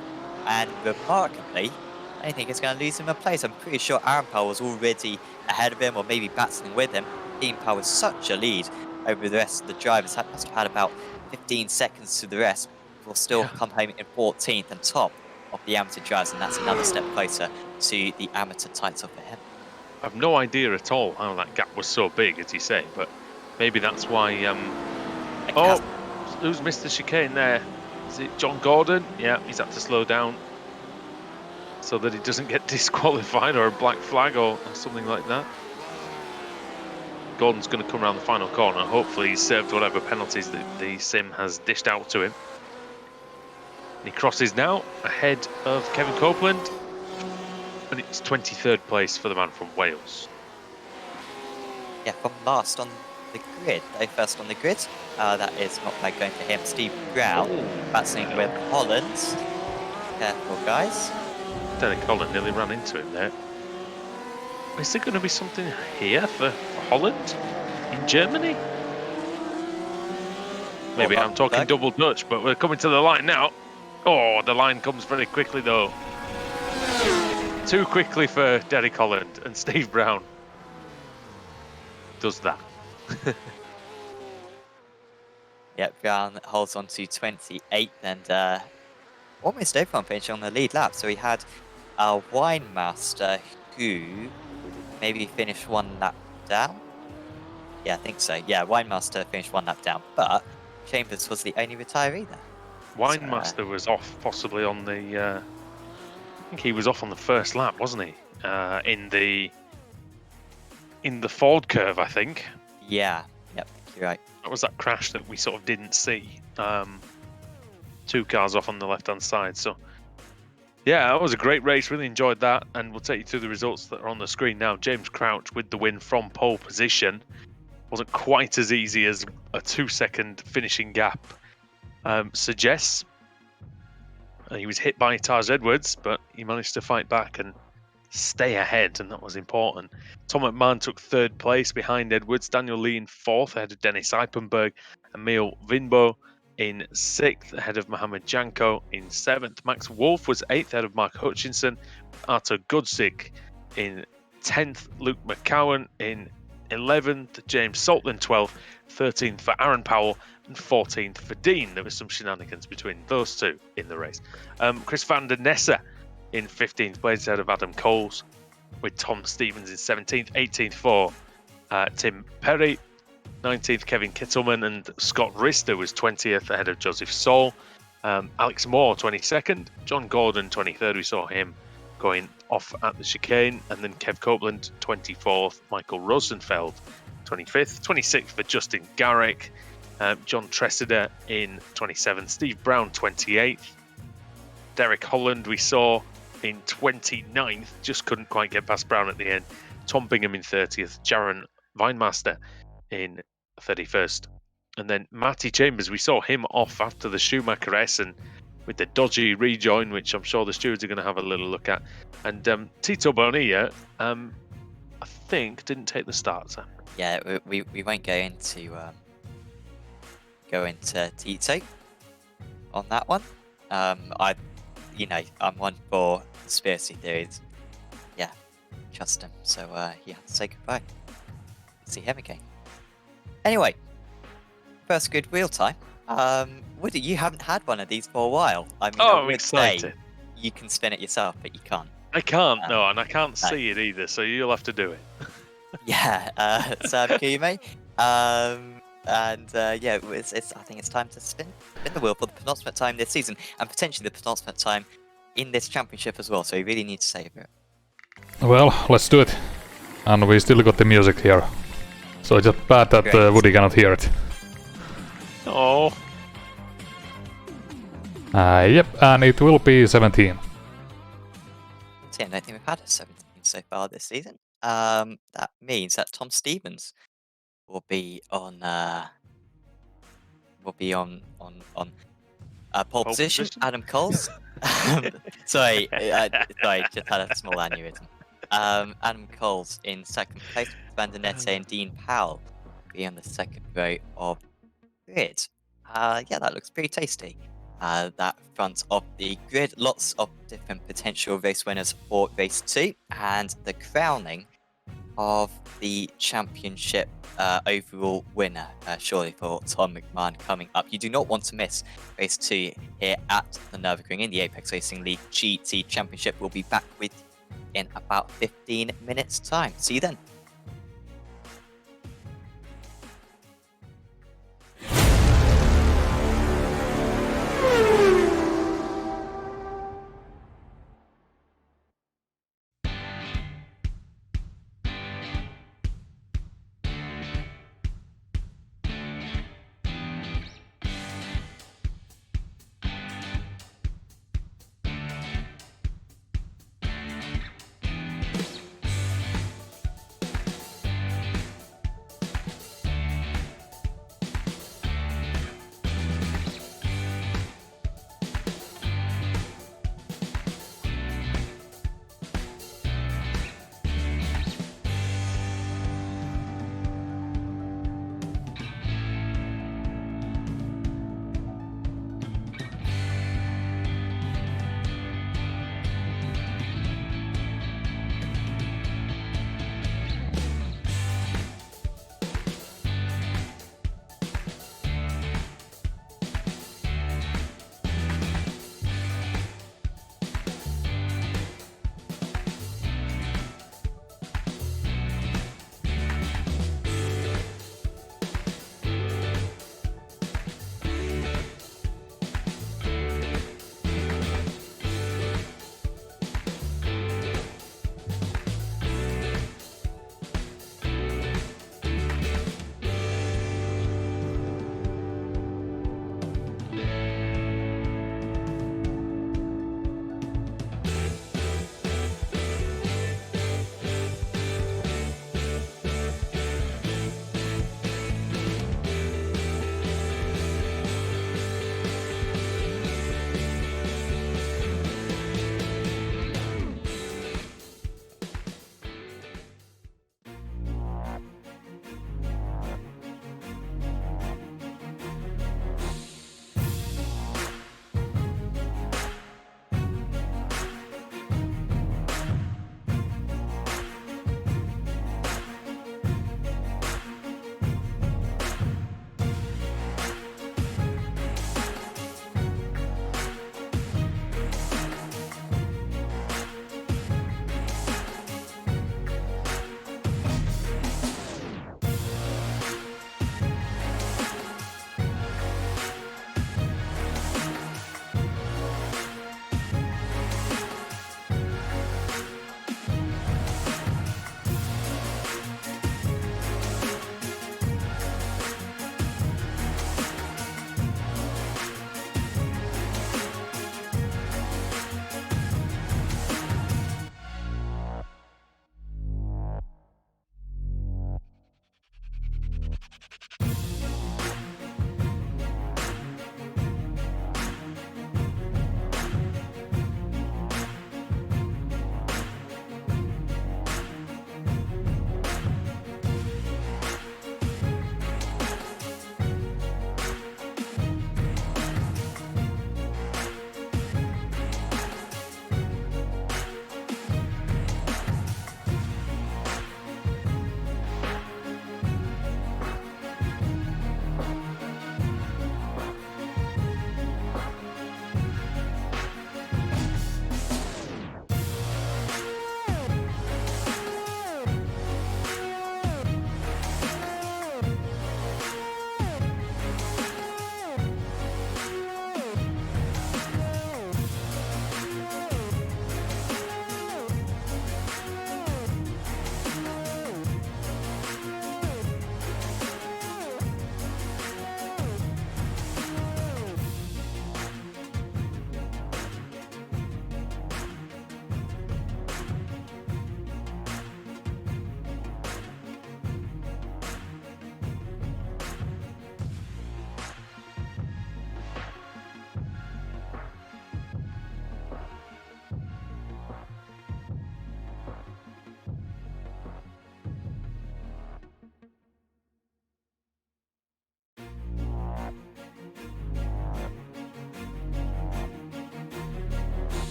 And remarkably, I don't think it's going to lose him a place. I'm pretty sure Aaron Powell was already ahead of him or maybe battling with him. Dean Powell was such a lead over the rest of the drivers. That must have had about 15 seconds to the rest. Will still come home in 14th and top of the amateur drivers, and that's another step closer to the amateur title for him. I've no idea at all how that gap was so big, as you say, but maybe that's why. Who's missed the chicane there? Is it John Gordon? Yeah, he's had to slow down so that he doesn't get disqualified or a black flag or something like that. Gordon's going to come around the final corner. Hopefully he's served whatever penalties that the sim has dished out to him. And he crosses now ahead of Kevin Copeland. And it's 23rd place for the man from Wales. Yeah, from last on the grid. They first on the grid. That is not bad going for him. Steve Brown battling with Holland. Careful, guys. Derek Holland nearly ran into him there. Is there going to be something here for Holland in Germany? Maybe I'm talking double Dutch, but we're coming to the line now. Oh, the line comes very quickly though. Too quickly for Derek Holland, and Steve Brown does that. Yeah, Brown holds on to 28th and almost everyone finished on the lead lap. So we had our Winemaster who maybe finished one lap down. Yeah, I think so. Yeah, Winemaster finished one lap down, but Chambers was the only retiree there. Winemaster was off possibly on the... I think he was off on the first lap, wasn't he? In the Ford curve, I think. Yeah, yep, you're right. That was that crash that we sort of didn't see. Two cars off on the left-hand side. So, yeah, that was a great race. Really enjoyed that. And we'll take you through the results that are on the screen now. James Crouch with the win from pole position. Wasn't quite as easy as a 2-second finishing gap suggests. He was hit by Taj Edwards, but he managed to fight back and stay ahead, and that was important. Tom McMahon took 3rd place behind Edwards. Daniel Lee in 4th, ahead of Dennis Eipenberg. Emil Vinbo in 6th, ahead of Mohamed Janko in 7th. Max Wolf was 8th, ahead of Mark Hutchinson. Artur Gudzik in 10th. Luke McCowan in 11th. James Saltland 12th. 13th for Aaron Powell. And 14th for Dean. There was some shenanigans between those two in the race. Chris van der Nesse in 15th place ahead of Adam Coles, with Tom Stevens in 17th, 18th for Tim Perry, 19th Kevin Kittleman, and Scott Rister was 20th ahead of Joseph Saul. Alex Moore 22nd, John Gordon 23rd, we saw him going off at the chicane, and then Kev Copeland 24th, Michael Rosenfeld 25th, 26th for Justin Garrick. John Tressida in 27th, Steve Brown 28th, Derek Holland we saw in 29th, just couldn't quite get past Brown at the end, Tom Bingham in 30th, Jaron Weinmaster in 31st, and then Matty Chambers, we saw him off after the Schumacher S and with the dodgy rejoin, which I'm sure the stewards are going to have a little look at, and Tito Bonilla, I think, didn't take the start, Sam. Yeah, we won't go into Tito on that one. I'm one for conspiracy theories. Yeah, trust him. So he had to say goodbye. See him again. Anyway, first good wheel time. Woody, you haven't had one of these for a while. I mean, I'm excited. You can spin it yourself, but you can't. I can't, no, and I can't see it either, so you'll have to do it. Yeah, Sam Kume. Yeah, I think it's time to spin the wheel for the penultimate time this season, and potentially the penultimate time in this championship as well. So we really need to savour it. Well, let's do it. And we still got the music here, so it's just bad that Woody cannot hear it. Oh. Yep, and it will be 17. So yeah, I don't think we've had a 17 so far this season. That means that Tom Stevens will be on pole Pole position. position? Adam Coles. Sorry, sorry, just had a small aneurysm. Adam Coles in second place. Vandenette and Dean Powell be on the second row of grid. Yeah, that looks pretty tasty. That front of the grid, lots of different potential race winners for race 2, and the crowning of the championship overall winner, surely for Tom McMahon coming up. You do not want to miss race 2 here at the Nurburgring in the Apex Racing League GT Championship. We'll be back with you in about 15 minutes time. See you then.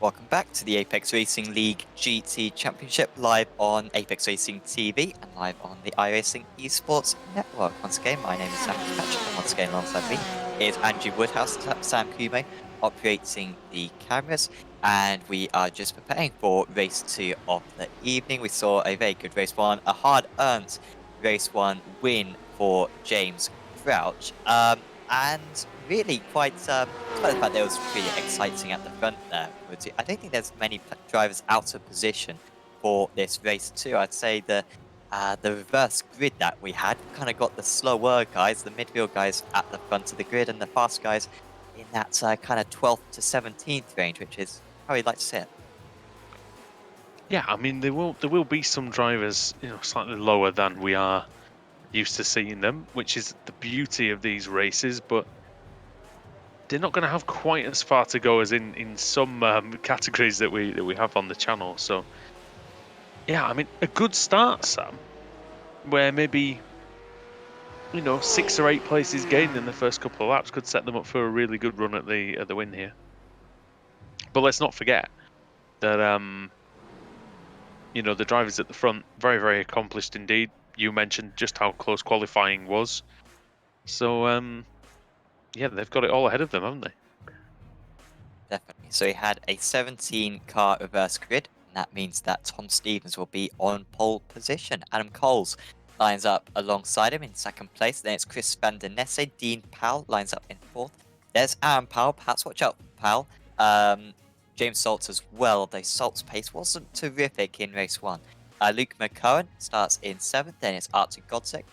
Welcome back to the Apex Racing League GT Championship, live on Apex Racing TV and live on the iRacing Esports Network. Once again, my name is Sam Patrick, and once again alongside me is Andrew Woodhouse, Sam Kumo, operating the cameras, and we are just preparing for race 2 of the evening. We saw a very good race 1, a hard-earned race 1 win for James Crouch, and really quite despite the fact that it was pretty exciting at the front there. I don't think there's many drivers out of position for this race too. I'd say the reverse grid that we had kind of got the slower guys, the midfield guys at the front of the grid, and the fast guys in that kind of 12th to 17th range, which is how we'd like to see it. Yeah, I mean there will be some drivers, slightly lower than we are used to seeing them, which is the beauty of these races, but they're not going to have quite as far to go as in some categories that we have on the channel. So yeah, I mean a good start, Sam, where maybe 6 or 8 places gained in the first couple of laps could set them up for a really good run at the win here. But let's not forget that the drivers at the front, very, very accomplished indeed. You mentioned just how close qualifying was. So, yeah, they've got it all ahead of them, haven't they? Definitely. So he had a 17-car reverse grid, and that means that Tom Stevens will be on pole position. Adam Coles lines up alongside him in second place. Then it's Chris Van Der Nesse. Dean Powell lines up in fourth. There's Aaron Powell. Perhaps watch out for Powell. James Saltz as well, though Salt's pace wasn't terrific in race 1. Luke McCowan starts in 7th, then it's Archie Godzik,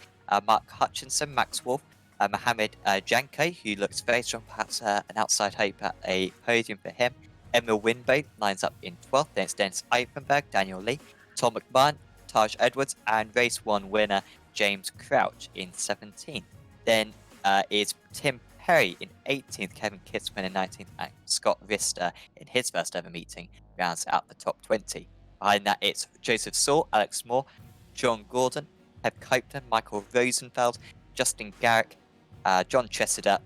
Mark Hutchinson, Max Wolf, Mohamed Janko, who looks very strong, perhaps an outside hope at a podium for him. Emil Winbo lines up in 12th, then it's Dennis Eifenberg, Daniel Lee, Tom McMahon, Taj Edwards, and race 1 winner James Crouch in 17th. Then is Tim Perry in 18th, Kevin Kitzman in 19th, and Scott Rister in his first ever meeting rounds out the top 20. Behind that, it's Joseph Saul, Alex Moore, John Gordon, Heb Copeland, Michael Rosenfeld, Justin Garrick, John Chessida,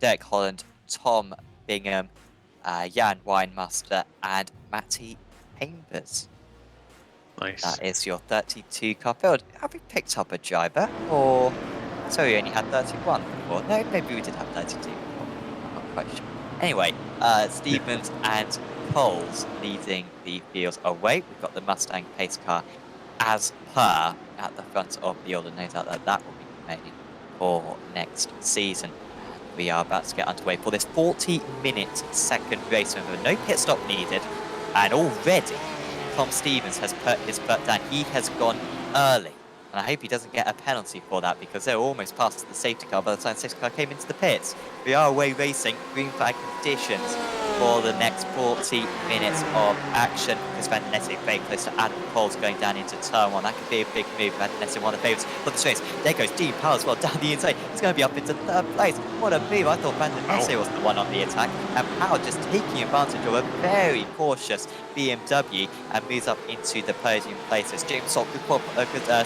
Derek Holland, Tom Bingham, Jan Weinmaster, and Matty Chambers. Nice. That is your 32-car field. Have we picked up a driver, or so we only had 31 before? No, maybe we did have 32 before. I'm not quite sure. Anyway, Stevens and Coles leading the fields away. We've got the Mustang pace car as per at the front of the order. No doubt that will be remaining for next season. And we are about to get underway for this 40-minute second race. Remember, no pit stop needed, and already Tom Stevens has put his foot down. He has gone early, and I hope he doesn't get a penalty for that, because they were almost past the safety car by the time the safety car came into the pits. We are away racing, green flag conditions for the next 40 minutes of action. Chris Van Der Nesse very close to Adam Coles going down into turn 1. That could be a big move. Van Der Nesse, one of the favourites for the race. There goes Dean Powell as well down the inside. He's going to be up into 3rd place. What a move. I thought Van Der Nesse was the one on the attack, and Powell just taking advantage of a very cautious BMW and moves up into the podium places. James Salt, good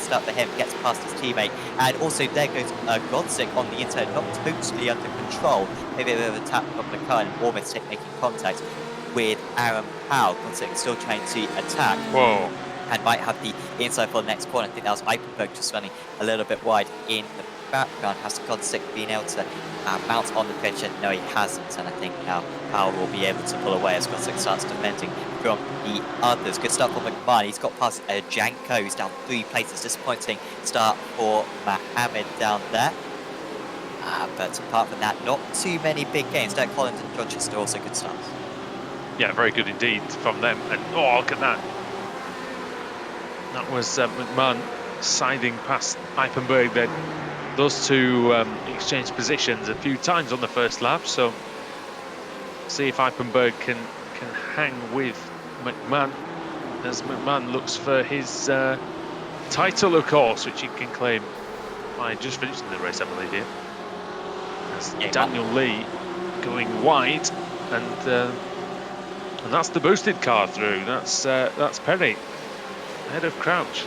start for him, gets past his teammate, and also there goes Godzik on the inside, not totally under control. Maybe a bit of a tap from the car and almost making contact with Aaron Powell. Godzik still trying to attack. Whoa. And might have the inside for the next corner. I think that was Eifenberg just running a little bit wide in the background. Has Godzik been able to mount on the pitch? No, he hasn't. And I think now Powell will be able to pull away as Godzik starts defending from the others. Good stuff from McMahon. He's got past Janko, who's down 3 places. Disappointing start for Mohamed down there. But apart from that, not too many big gains. Derek Holland and John Chester also good starts. Yeah, very good indeed from them. And oh, look at that. That was McMahon siding past Eifenberg then. Those two exchanged positions a few times on the first lap, so see if Eifenberg can hang with McMahon as McMahon looks for his title, of course, which he can claim by just finishing the race, I believe, here. As Daniel Lee going wide, and that's the boosted car through. That's Perry ahead of Crouch.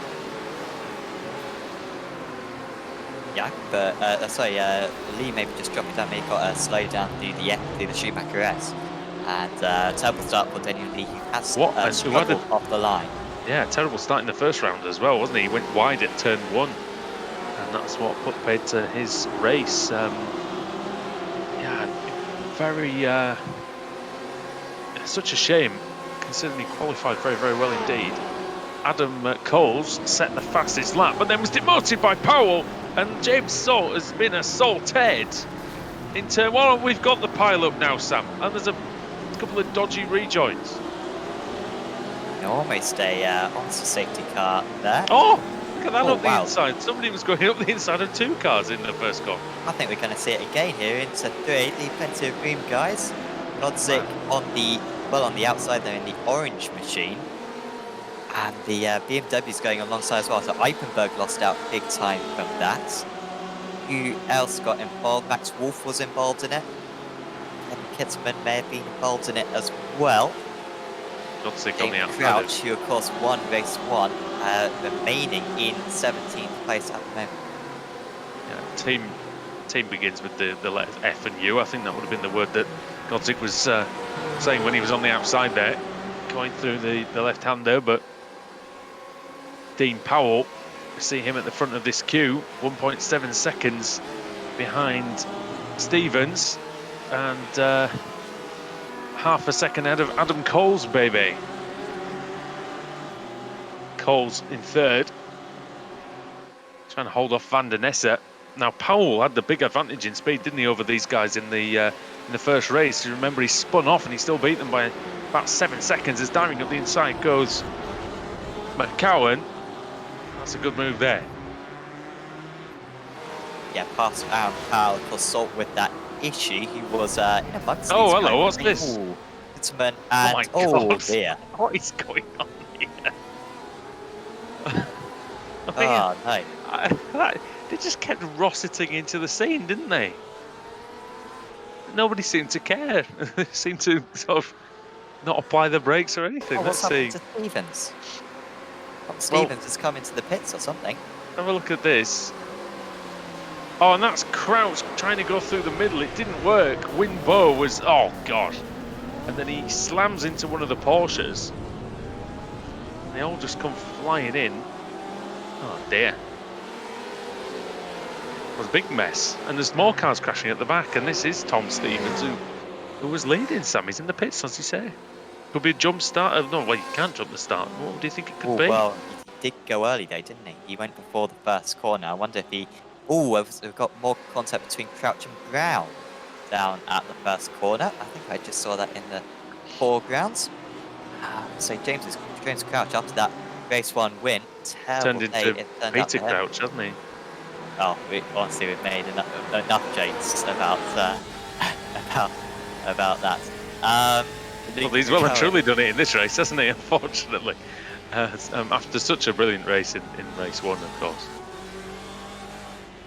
Yeah, but sorry, Lee maybe just dropped it down. Maybe got a slow down through the Schumacher S. And terrible start for Daniel Lee, who has What? And who had struggled off the line. Yeah, terrible start in the first round as well, wasn't he? He went wide at turn 1, and that's what put paid to his race. Yeah, very such a shame, considering he qualified very, very well indeed. Adam Coles set the fastest lap, but then was demoted by Powell, and James Salt has been assaulted in turn 1. We've got the pile up now, Sam, and there's a couple of dodgy rejoins. Almost a safety car there. Oh, look at that up the wow. inside. Somebody was going up the inside of 2 cars in the first corner. I think we're going to see it again here into 3. Leave plenty of room, guys. Nodzik on the outside there in the orange machine. And the BMW's going alongside as well. So Eipenberg lost out big time from that. Who else got involved? Max Wolf was involved in it. And Kitzman may have been involved in it as well. Nodzik on the outside. Crouch, who of course won race 1, remaining in 17th place at the moment. Yeah, team begins with the letters F and U. I think that would have been the word that Nodzik was saying when he was on the outside there, going through the left hand there. But Dean Powell, we see him at the front of this queue, 1.7 seconds behind Stevens, and half a second ahead of Adam Coles, baby. Coles in 3rd, trying to hold off Van der Nesse. Now Powell had the big advantage in speed, didn't he, over these guys in the first race? You remember he spun off and he still beat them by about 7 seconds. As diving up the inside goes McCowan. That's a good move there. Yeah, past Powell, of course, Salt with that issue. He was in a bug. Oh, hello, what's this? Kitzman Oh my God. dear. What is going on here? Oh, no. They just kept rosseting into the scene, didn't they? Nobody seemed to care. They seemed to sort of not apply the brakes or anything. What's Let's see. happened to Stevens? Stevens has come into the pits or something. Have a look at this. Oh, and that's Crouch trying to go through the middle. It didn't work. Winbo was, oh God. And then he slams into one of the Porsches. They all just come flying in. Oh dear. It was a big mess. And there's more cars crashing at the back. And this is Tom Stevens who was leading, Sam. He's in the pits, as you say. Could be a jump start. No, well, you can't jump the start. What do you think it could be? Well, he did go early though, didn't he? He went before the first corner. I wonder if he... Oh, we've got more contact between Crouch and Brown down at the first corner. I think I just saw that in the foregrounds. So James Crouch, after that race 1 win, turned into Peter Crouch, hasn't he? Oh, honestly, we've made enough jokes about that. Well, he's well and truly done it in this race, hasn't he? Unfortunately, after such a brilliant race in race 1, of course.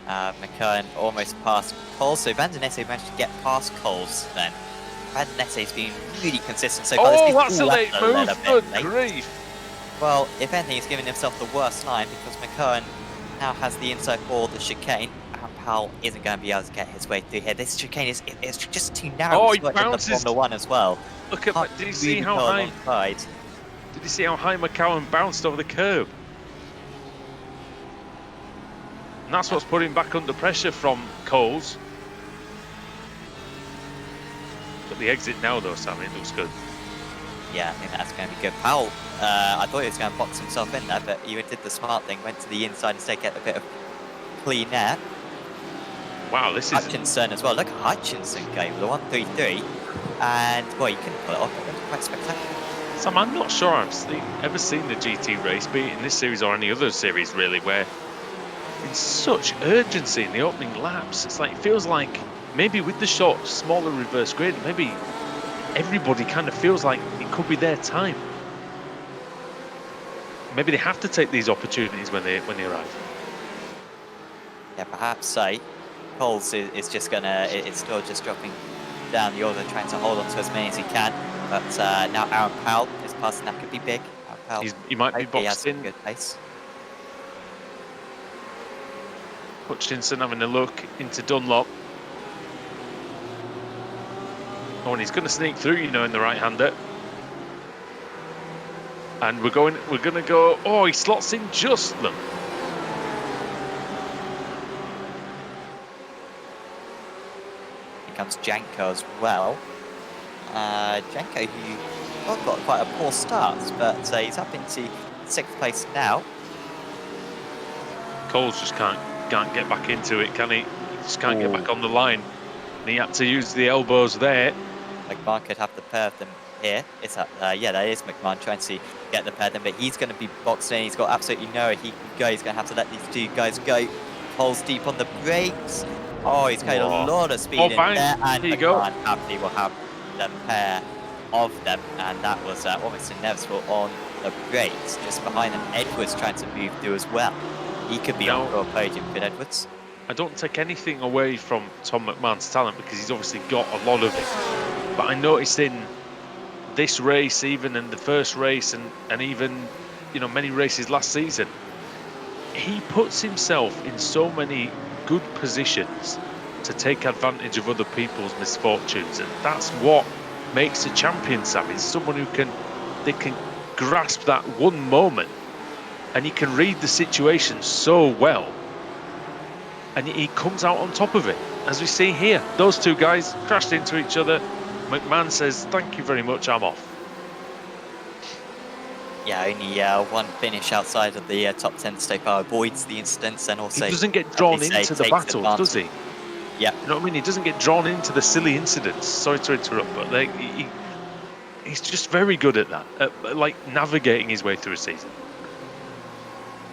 McKern almost passed Coles, so Van der Nesse managed to get past Coles then. Van der Nesse's been really consistent so far. Oh, that's a late move, good grief. Well, if anything, he's giving himself the worst time because McKern now has the inside for the chicane. And Powell isn't going to be able to get his way through here. This chicane is just too narrow. Oh, he bounces. In the Formula 1 as well. Look at, did you see how high? Did you see how high McCowan bounced over the curb? And that's what's put him back under pressure from Coles. Got the exit now though, Sammy, it looks good. Yeah, I think that's going to be good. Powell, I thought he was going to box himself in there, but he did the smart thing, went to the inside instead, get a bit of clean air. Wow, this is... Hutchinson as well. Look at Hutchinson going with the 133. And, well, you couldn't pull it off. It was quite spectacular. Sam, I'm not sure I've ever seen the GT race, be it in this series or any other series, really, where in such urgency in the opening laps. It's like, it feels like maybe with the short, smaller reverse grid, maybe everybody kind of feels like it could be their time. Maybe they have to take these opportunities when they arrive. Yeah, perhaps so. Coles is just gonna, it's still just dropping down the order, trying to hold on to as many as he can. But now Aaron Powell is passing, that could be big. Powell, he might be boxed in. Good pace. Hutchinson having a look into Dunlop. Oh, and he's going to sneak through, you know, in the right-hander. And we're going to go. Oh, he slots in just them. Here comes Janko as well. Janko, who got quite a poor start, but he's up into 6th place now. Coles just can't get back into it, can he? He just can't get back on the line. And he had to use the elbows there. McMahon could have the pair of them here. It's yeah, that is McMahon trying to get the pair of them, but he's going to be boxed in. He's got absolutely nowhere he can go. He's going to have to let these two guys go. Pulls deep on the brakes. Oh, he's got a lot of speed in bang. there, and Here you McMahon go. happily will have the pair of them, and that was almost inevitable on the brakes. Just behind them, Edwards trying to move through as well. He could be on for a podium, could Edwards? I don't take anything away from Tom McMahon's talent because he's obviously got a lot of it. But I noticed in this race, even in the first race, and even, you know, many races last season, he puts himself in so many good positions to take advantage of other people's misfortunes, and that's what makes a champion, Sam. Is someone who can grasp that one moment, and he can read the situation so well, and he comes out on top of it. As we see here, those two guys crashed into each other. McMahon says, "Thank you very much, I'm off." Yeah, only one finish outside of the top 10 so far avoids the incidents, and also He doesn't get drawn into the battles, does he? Yeah. You know what I mean? He doesn't get drawn into the silly incidents. Sorry to interrupt, but he's just very good at that, at, like, navigating his way through a season.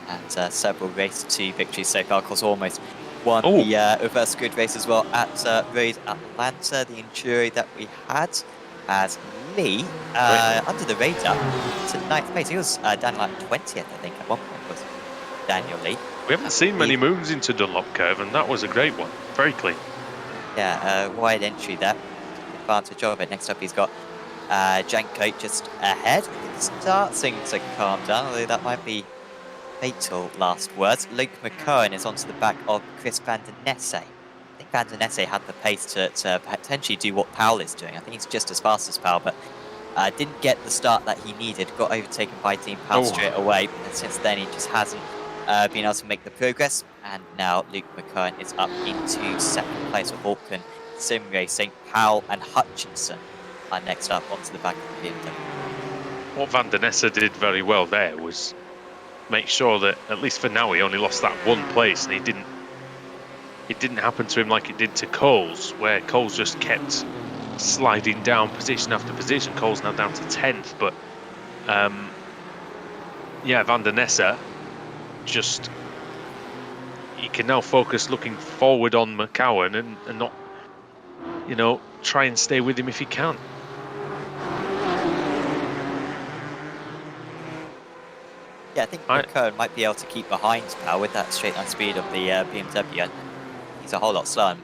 And several race to victories so far, of course, almost won the reverse grid race as well at Road Atlanta. The injury that we had as Lee, under the radar, to 9th place. He was down like 20th, I think, at one point, was Daniel Lee. We haven't seen many moves into Dunlop Curve, and that was a great one. Very clean. Yeah, wide entry there. Advantage of it. Next up, he's got Janko just ahead. Starting to calm down, although that might be fatal last words. Luke McCowan is onto the back of Chris Van Der Nesse. I think Van Der Nesse had the pace to potentially do what Powell is doing. I think he's just as fast as Powell, but didn't get the start that he needed. Got overtaken by Team Powell straight away, and since then he just hasn't been able to make the progress. And now Luke McCowan is up into 2nd place with Vulcan Sim Racing. Powell and Hutchinson are next up onto the back of the BMW. What Van Der Nesse did very well there was make sure that, at least for now, he only lost that one place, and it didn't happen to him like it did to Coles, where Coles just kept sliding down position after position. Coles now down to 10th, but yeah, Van Der Nesse just, he can now focus looking forward on McCowan and not, you know, try and stay with him if he can. Yeah, I think McCowan might be able to keep behind Powell with that straight line speed of the BMW. He's a whole lot slower.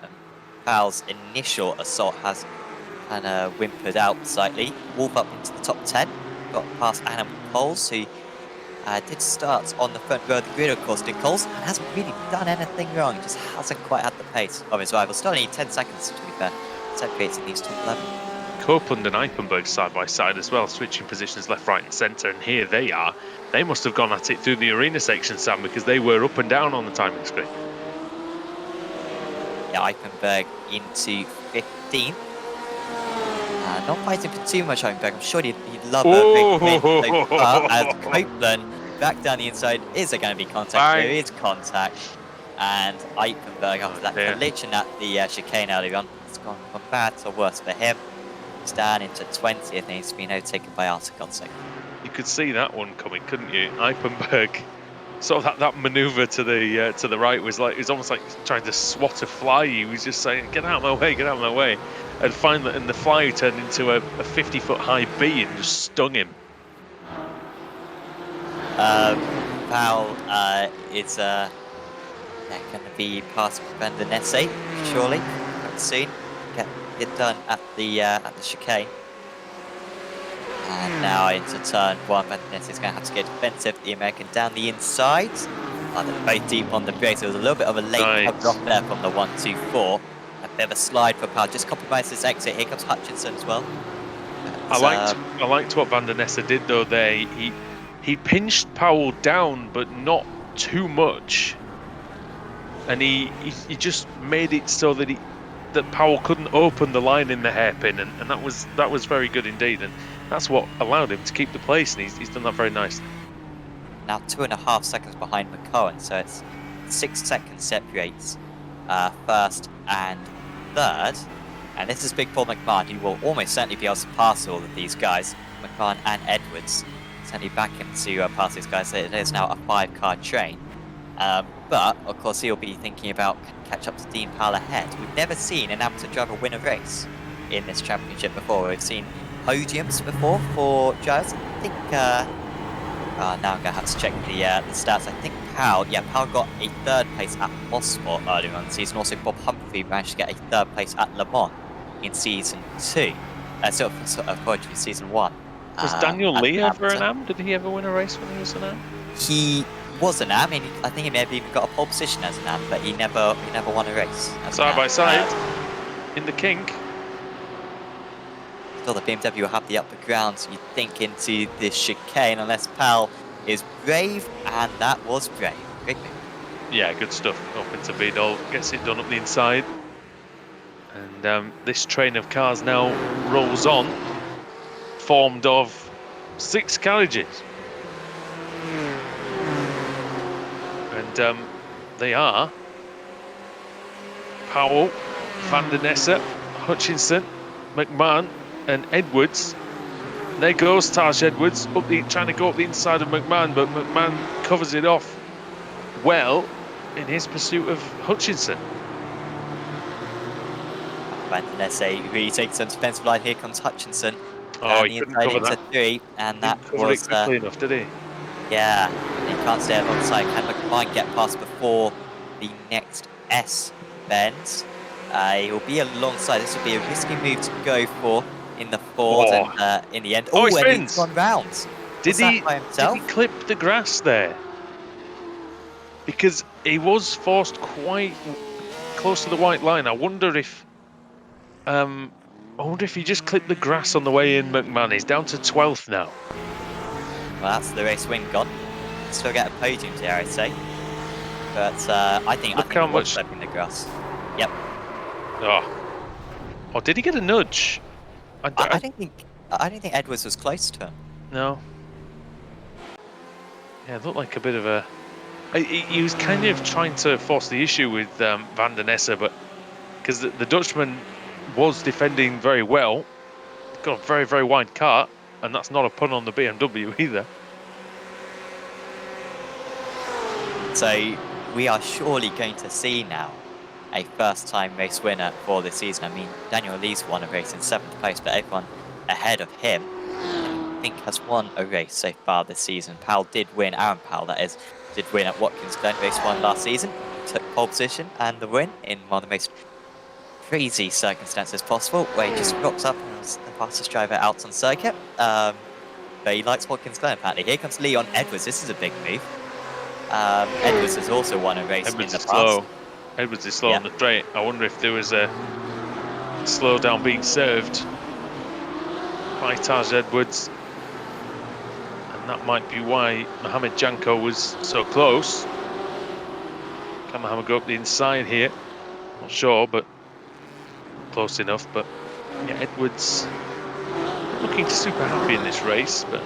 Powell's initial assault has kind of whimpered out slightly. Wolf up into the top 10. Got past Adam Coles, who did start on the front row of the grid, of course, did Coles, and hasn't really done anything wrong. Just hasn't quite had the pace of his rival. Still only 10 seconds, to be fair. Separates in these top 11. Copeland and Eichenberg side by side as well, switching positions left, right and centre, and here they are. They must have gone at it through the arena section, Sam, because they were up and down on the timing screen. Yeah, Eichenberg into 15th. Not fighting for too much, Eichenberg. I'm sure he'd love a big win so far, as Copeland back down the inside. Is there going to be contact? There is contact. And Eichenberg, after that collision at the chicane earlier on, it's gone from bad to worse for him. He's down into 20th, and he's been overtaken by Articon second. You could see that one coming, couldn't you? Eichenberg, sort of that manoeuvre to the right was like, it was almost like trying to swat a fly. He was just saying, "Get out of my way, get out of my way," and finally, and the fly turned into a 50-foot high bee and just stung him. Powell is going to be past Van Der Nesse, surely, quite soon. Get it done at the chicane. And now into turn 1, Van Der Nesse is going to have to go defensive. The American down the inside. They're both deep on the brakes. There was a little bit of a late cover off there from the 1-2-4. Bit of a slide for Powell. Just compromised his exit. Here comes Hutchinson as well. I liked what Van der Nessa did though. There, he pinched Powell down, but not too much, and he just made it so that Powell couldn't open the line in the hairpin, and that was very good indeed, and that's what allowed him to keep the place, and he's done that very nicely. Now 2.5 seconds behind McCowan, so it's 6 seconds separates first and third. And this is big for McMahon, who will almost certainly be able to pass all of these guys. McMahon and Edwards certainly back him to pass these guys. It is now a 5-car train. But, of course, he'll be thinking about catch up to Dean Powell ahead. We've never seen an amateur driver win a race in this championship before. We've seen podiums before for drivers. I think, now I'm going to have to check the stats. I think Powell got a 3rd place at Mosport earlier on the season. Also, Bob Humphrey managed to get a 3rd place at Le Mans in season 2. Apologies, season 1. Was Daniel Lee ever an AM? Did he ever win a race when he was an AM? He was an AM. I think he may have even got a pole position as an AM, but he never won a race. Side by side, in the kink. Still, the BMW will have the upper ground, so you think into this chicane, unless Powell is brave, and that was brave. Great move. Yeah, good stuff. Up into Vidal, gets it done up the inside. And this train of cars now rolls on, formed of 6 carriages. And they are Powell, Van der Nessa, Hutchinson, McMahon, and Edwards. There goes Taj Edwards trying to go up the inside of McMahon, but McMahon covers it off well in his pursuit of Hutchinson. Van der Nessa really takes some defensive line. Here comes Hutchinson. Oh, he couldn't cover that. 3, and that was quickly enough, did he? Yeah, he can't stay alongside. Can McMahon get past before the next S bends? He will be alongside. This will be a risky move to go for in the Ford, and in the end, he and spins. he's gone round. Did he clip the grass there? Because he was forced quite close to the white line. I wonder if he just clipped the grass on the way in. McMahon, he's down to 12th now. Well, that's the race win gone. Still get a podium here, I'd say. But I think he was clipping the grass. Yep. Oh, did he get a nudge? I don't think Edwards was close to him. No. Yeah, it looked like a bit of a. He was kind of trying to force the issue with Van der Nessa, but because the Dutchman was defending very well, got a very, very wide car, and that's not a pun on the BMW either. So we are surely going to see now a first-time race winner for this season. I mean, Daniel Lee's won a race in 7th place, but everyone ahead of him, I think, has won a race so far this season. Powell did win, Aaron Powell, that is, did win at Watkins Glen, race 1 last season. Took pole position and the win in one of the most crazy circumstances possible, where he just rocks up and was the fastest driver out on circuit. But he likes Watkins Glen, apparently. Here comes Lee on Edwards. This is a big move. Edwards has also won a race in the past. Edwards is slow on the straight. I wonder if there was a slowdown being served by Taj Edwards, and that might be why Mohamed Janko was so close. Can Mohamed go up the inside here? Not sure, but close enough. But yeah, Edwards not looking super happy in this race, but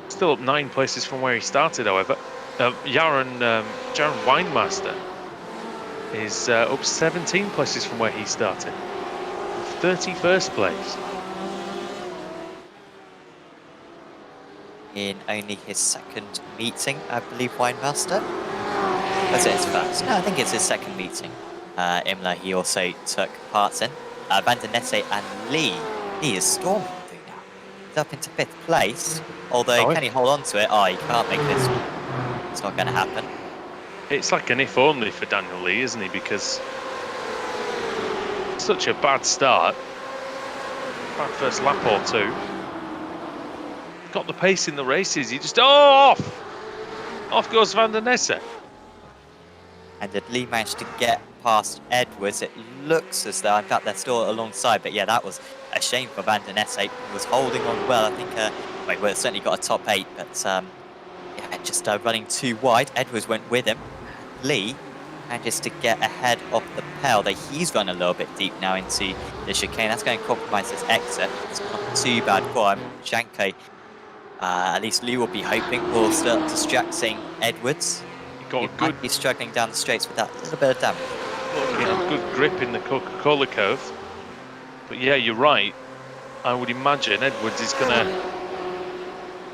still up 9 places from where he started. However, Jaron Weinmaster is up 17 places from where he started. 31st place. In only his 2nd meeting, I believe, Weinmaster. Was it his first? No, I think it's his 2nd meeting. Imola, he also took part in. Van der Nessa and Lee, he is storming through now. He's up into 5th place. Although, can he hold on to it? Oh, he can't make this. It's not going to happen. It's like an if only for Daniel Lee, isn't he? Because such a bad start. Bad first lap or 2. Got the pace in the races. He just off goes Van der Nessa. And did Lee manage to get past Edwards. It looks as though, in fact, they're still alongside. But yeah, that was a shame for Van der Nesse. He was holding on well. I think, well, certainly got a top 8, but yeah, just running too wide. Edwards went with him. Lee manages to get ahead of the pail. He's run a little bit deep now into the chicane. That's going to compromise his exit. It's not too bad for him. Shanko, at least Lee will be hoping, will start distracting Edwards. He might be struggling down the straights with that little bit of damage. A good grip in the Coca-Cola curve. But yeah, you're right. I would imagine Edwards is going to...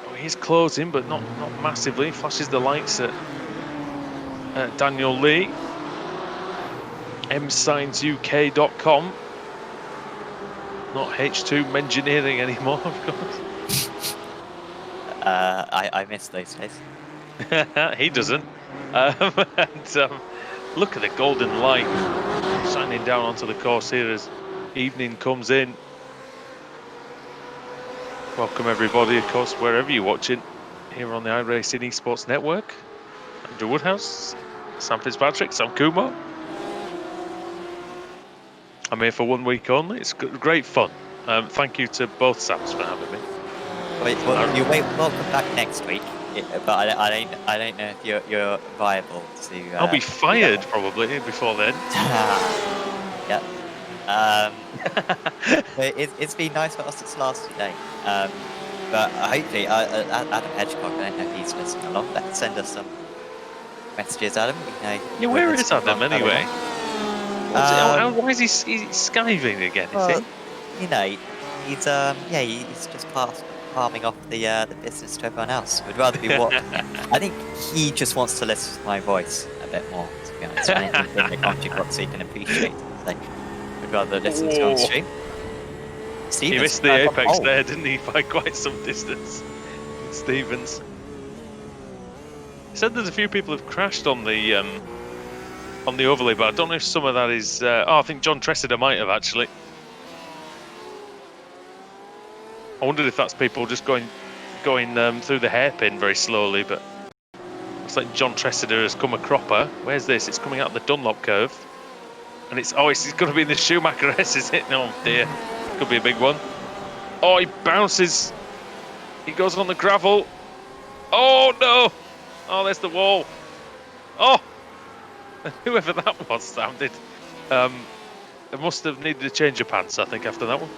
Oh, he's closing, but not massively. Flashes the lights at Daniel Lee. mscienceuk.com. Not H2 Engineering anymore, of course. I miss those days. He doesn't. Look at the golden light shining down onto the course here as evening comes in. Welcome everybody, of course, wherever you're watching, here on the iRacing Esports Network. Andrew Woodhouse, Sam Fitzpatrick, Sam Kumo. I'm here for 1 week only. It's great fun. Thank you to both Sams for having me. Well, you're welcome back next week. But I don't know if you're viable to. I'll be fired probably before then. Yeah. It's been nice for us this last day. But hopefully, Adam Hedgecock, I don't know if he's listening along. Let's send us some messages, Adam. Yeah, where is Adam anyway? Why is he skiving again? Is he? He's just palming off the business to everyone else. Would rather be what I think he just wants to listen to my voice a bit more, to be honest. Anything in the commentary box so he can appreciate it. So would rather listen to on stream. He missed the apex there, didn't he, by quite some distance? Stevens. He said there's a few people who've crashed on the overlay, but I don't know if some of that is. I think John Tressida might have actually. I wondered if that's people just going through the hairpin very slowly, but looks like John Tressida has come a cropper. Where's this? It's coming out the Dunlop curve, and it's going to be the Schumacher S, is it? No, dear, could be a big one. Oh, he bounces. He goes on the gravel. Oh no! Oh, there's the wall. Oh, whoever that was, Sam did. They must have needed a change of pants, I think, after that one.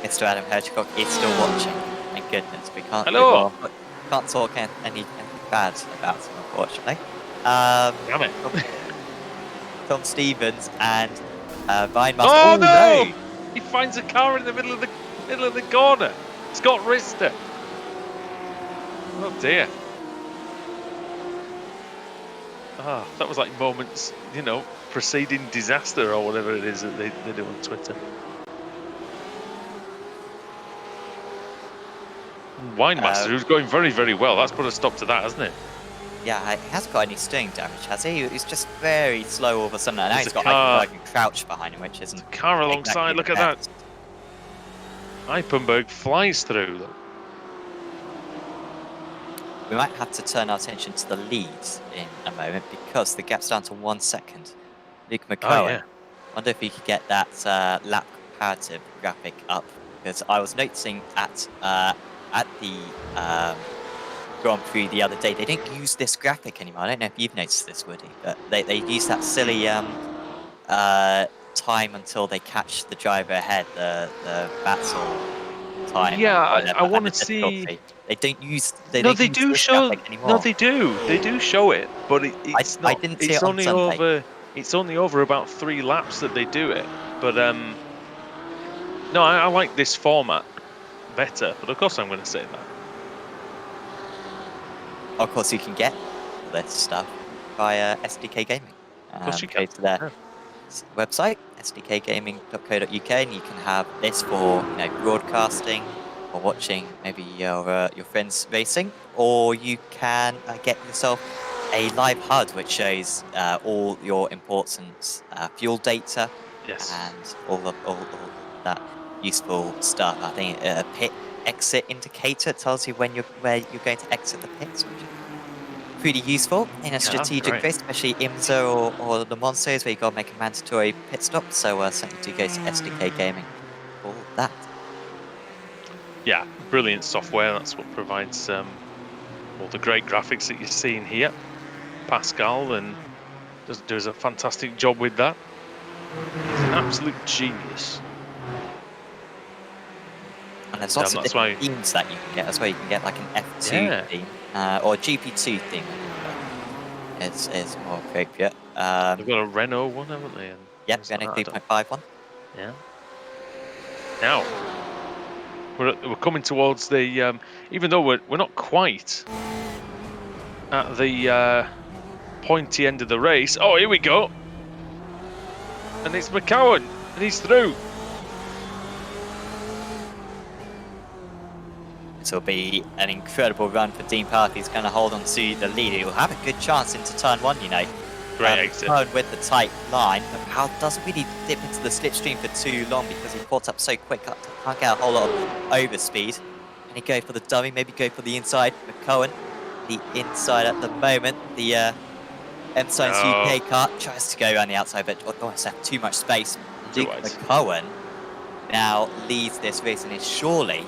Mr. Adam Hedgecock is still watching. Thank goodness. We can't. Hello. Can't talk anything bad about him, unfortunately. Damn it. Tom Stevens and Vine. Oh no! He finds a car in the middle of the corner. Scott Rister. Oh dear. That was like moments, preceding disaster or whatever it is that they do on Twitter. Winemaster, who's going very, very well. That's put a stop to that, hasn't it? Yeah, he hasn't got any steering damage, has he? He's just very slow all of a sudden. And now he's got car. Eichenberg and Crouch behind him, which isn't. There's a car alongside, look at that. Eichenberg flies through them. We might have to turn our attention to the leads in a moment because the gap's down to 1 second. Luke McCowan. Yeah. Wonder if he could get that lap comparative graphic up, because I was noticing at the Grand Prix the other day, they don't use this graphic anymore. I don't know if you've noticed this, Woody, but they use that silly time until they catch the driver ahead, the battle time. Yeah, I want to see. They don't use. They do show. No, they do. They do show it, but it's not. I didn't see it's it on only Sunday. over. It's only over about 3 laps that they do it. But no, I like this format better. But of course, I'm going to say that. Of course, you can get this stuff via SDK Gaming. Of course, you go can. to their website, sdkgaming.co.uk, and you can have this for broadcasting or watching maybe your friends racing, or you can get yourself a live HUD which shows all your important fuel data. Yes. And all that useful stuff. I think a pit exit indicator tells you where you're going to exit the pits, which is pretty useful in a strategic great. race, especially IMSA or the Monsters, where you got to make a mandatory pit stop. So certainly do go to SDK Gaming for that. Yeah, brilliant software. That's what provides all the great graphics that you're seeing here. Pascal and does a fantastic job with that. He's an absolute genius. And there's lots of That's different why. themes that you can get as well. You can get like an F2 Yeah. theme or GP2 theme. Is more appropriate. They've got a Renault one, haven't they? And Yep, things like Renault that. I don't- 3.5 one. Yeah. Now we're coming towards the even though we're not quite at the pointy end of the race. Oh, here we go. And it's McCowan, and he's through. This will be an incredible run for Dean Park. He's going to hold on to the lead. He'll have a good chance into turn one, you know. Great exit. Turn with the tight line. Powell doesn't really dip into the slipstream for too long because he caught up so quick. Can't get a whole lot of overspeed. And he go for the dummy, maybe go for the inside. McCowan, the inside at the moment. The M-Science UK car tries to go around the outside, but almost have too much space. Luke McCowan now leads this race and is surely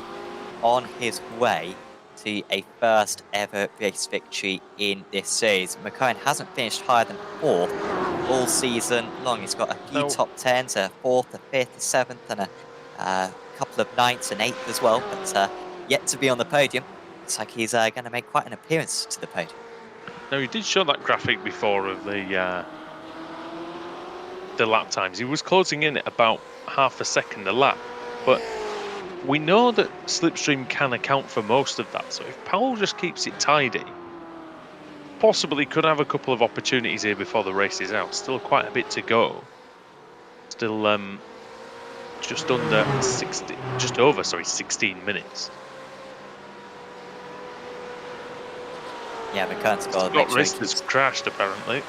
on his way to a first ever race victory in this series. McCowan hasn't finished higher than 4th all season long. He's got a few top 10s, a 4th, a 5th, a 7th, and a couple of 9ths and 8th as well, but yet to be on the podium. Looks like he's going to make quite an appearance to the podium. Now, he did show that graphic before of the lap times. He was closing in at about half a second a lap, but we know that slipstream can account for most of that. So if Powell just keeps it tidy, possibly could have a couple of opportunities here before the race is out. Still quite a bit to go. Still just under 60, just over, sorry, 16 minutes. Yeah, McCowan's got Scott Wrist has crashed apparently.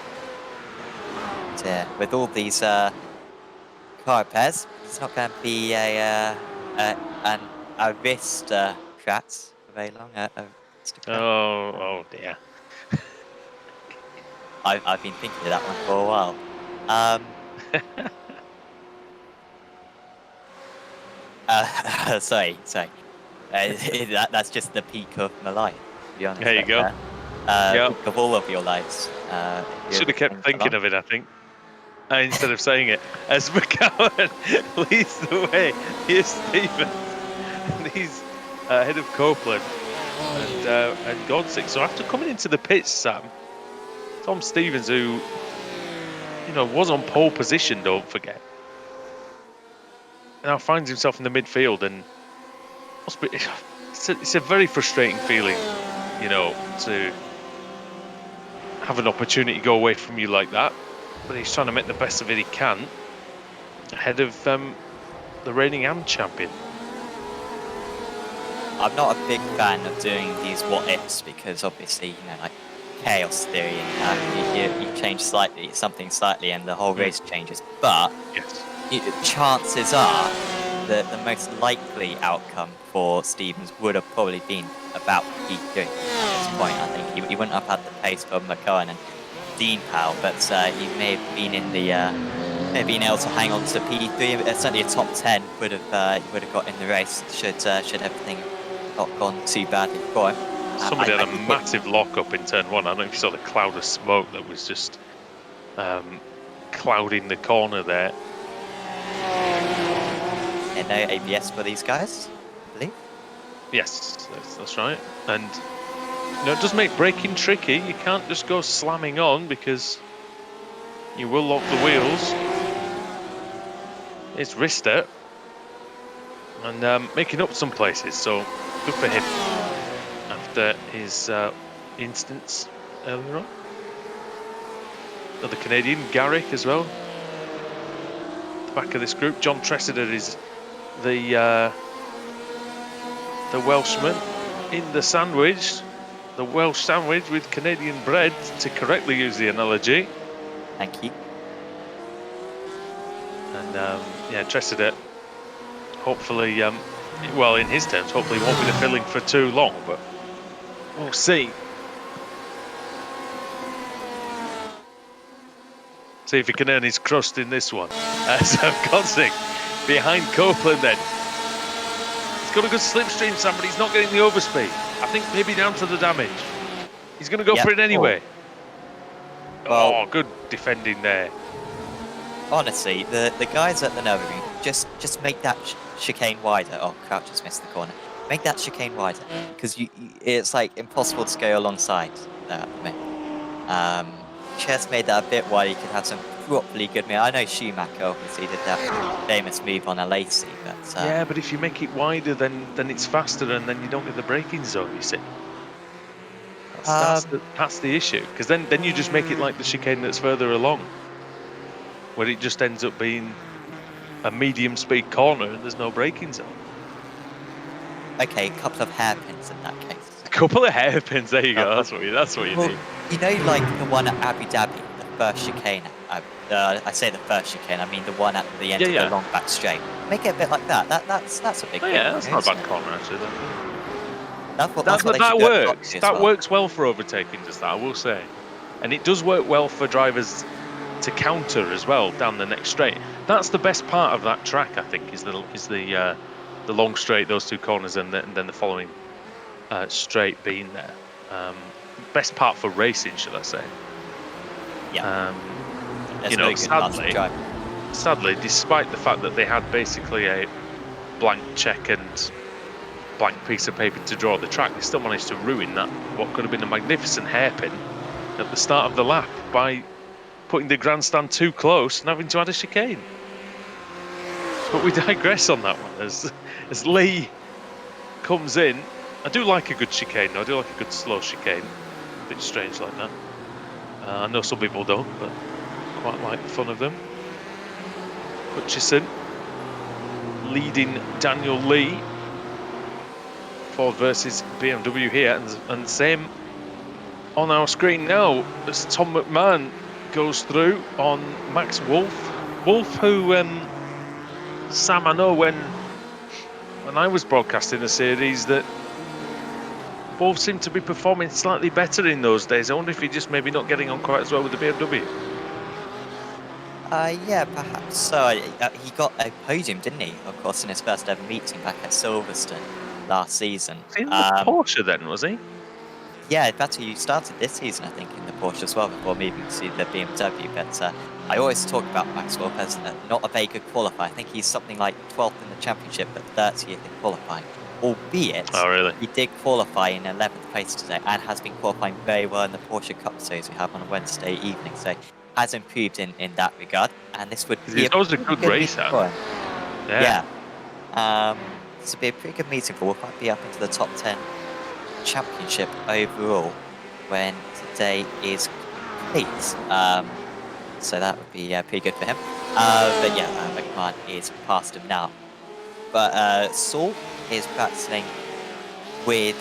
Yeah, with all these car repairs, it's not going to be a wrist crash for very long. Oh dear. I've been thinking of that one for a while. Sorry. That's just the peak of my life, to be honest. There you go. Peak of all of your lives. Should have kept thinking of it, I think. Instead of saying it. As McCowan leads the way, here's Stevens. And he's ahead of Copeland and Godsick. So after coming into the pits, Sam, Tom Stevens, who was on pole position, don't forget, now finds himself in the midfield, and it's a very frustrating feeling, to have an opportunity go away from you like that. But he's trying to make the best of it he can ahead of the reigning AM champion. I'm not a big fan of doing these what-ifs because obviously, like chaos theory, and you change something slightly and the whole race changes. But yes, chances are that the most likely outcome for Stevens would have probably been about P3 at this point. I think he wouldn't have had the pace for McCowan and Dean Powell, but he may have been able to hang on to P3. Certainly a top 10 would have got in the race should everything not gone too badly for him. Somebody had a massive lock-up in turn one. I don't know if you saw the cloud of smoke that was just clouding the corner there. No ABS for these guys, I believe. Yes, that's right. And it does make braking tricky. You can't just go slamming on because you will lock the wheels. It's Rister and making up some places, so good for him after his instance earlier on. Another Canadian, Garrick as well. At the back of this group, John Tressida is the Welshman in the sandwich. The Welsh sandwich with Canadian bread, to correctly use the analogy. Thank you. And Tressida, hopefully, well, in his terms, hopefully won't be the filling for too long, but we'll see. See if he can earn his crust in this one. So Godzig behind Copeland then. He's got a good slipstream, Sam, but he's not getting the overspeed. I think maybe down to the damage. He's going to go for it anyway. Well, good defending there. Honestly, the guys at the Nurburgring, just make that chicane wider. Oh, Crouch just missed the corner. Make that chicane wider, because it's like impossible to go alongside there at the minute. Just made that a bit wider. You could have some properly good. I know Schumacher obviously did that famous move on a Lacey, but yeah, but if you make it wider, then it's faster, and then you don't get the braking zone. You see, that's the issue. Because then you just make it like the chicane that's further along, where it just ends up being a medium speed corner and there's no braking zone. Okay, a couple of hairpins in that case. A couple of hairpins. There you go. That's what you need. You know, like the one at Abu Dhabi, the first chicane. I say the first chicane. I mean the one at the end of the long back straight. Make it a bit like that. That's a big. Yeah, that's not a bad corner actually. That works. That works well for overtaking. Does that? I will say, and it does work well for drivers to counter as well down the next straight. That's the best part of that track, I think, is the long straight, those two corners, and then the following straight being there. Best part for racing, should I say? Yeah. Sadly, despite the fact that they had basically a blank check and blank piece of paper to draw the track, they still managed to ruin that what could have been a magnificent hairpin at the start of the lap by putting the grandstand too close and having to add a chicane. But we digress on that one as Lee comes in. I do like a good chicane, though. I do like a good slow chicane. A bit strange like that. I know some people don't, but quite like the fun of them. Hutchison leading Daniel Lee. Ford versus BMW here, and same on our screen now as Tom McMahon goes through on Max Wolf. Wolf, who Sam, I know when I was broadcasting the series that Wolf seemed to be performing slightly better in those days. I wonder if he just maybe not getting on quite as well with the BMW. Yeah, perhaps so. He got a podium, didn't he? Of course, in his first ever meeting back at Silverstone last season. Was he in the Porsche then, was he? Yeah, that's who started this season, I think, in the Porsche as well, before moving to the BMW. But I always talk about Max Wolf as not a very good qualifier. I think he's something like 12th in the championship, but 30th in qualifying. Albeit, he did qualify in 11th place today and has been qualifying very well in the Porsche Cup Series we have on a Wednesday evening. So has improved in that regard. And this would be a good racer. Yeah. This would be a pretty good meeting for Wolf. Might be up into the top 10 championship overall when today is complete. So that would be pretty good for him. But yeah, McMahon is past him now. But Saul is practicing with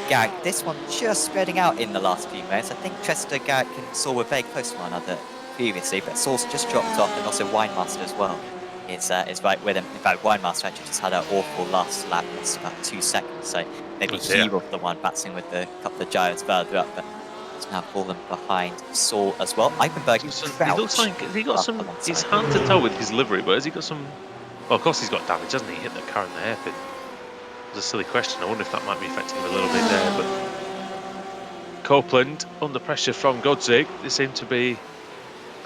Garrett. This one just spreading out in the last few minutes. I think Chester, Garrett, and Saul were very close to one another previously, but Saul's just dropped off, and also Winemaster as well is right with him. In fact, Winemaster actually just had an awful last lap, missed about 2 seconds, so maybe he was the one battling with the couple of gyros further up, but he's now fallen behind Saul as well. Eichenberg, he looks like he got some. It's hard to tell with his livery, but has he got some? Well, of course he's got damage, hasn't he? Hit the car in the hairpin. It's a silly question. I wonder if that might be affecting him a little bit there. But Copeland under pressure from Godzig. They seem to be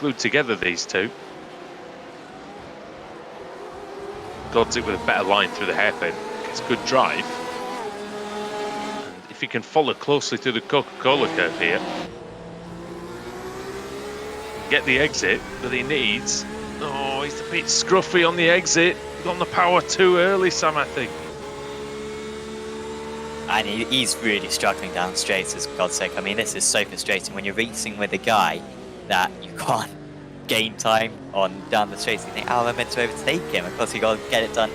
glued together, these two. Godzig with a better line through the hairpin. Gets good drive. And if he can follow closely to the Coca-Cola curve here, get the exit that he needs. Oh, he's a bit scruffy on the exit. Got on the power too early, Sam, I think. And he's really struggling down straights, for God's sake. I mean, this is so frustrating when you're racing with a guy that you can't gain time on down the straights. You think, oh, I'm meant to overtake him. Of course, you got to get it done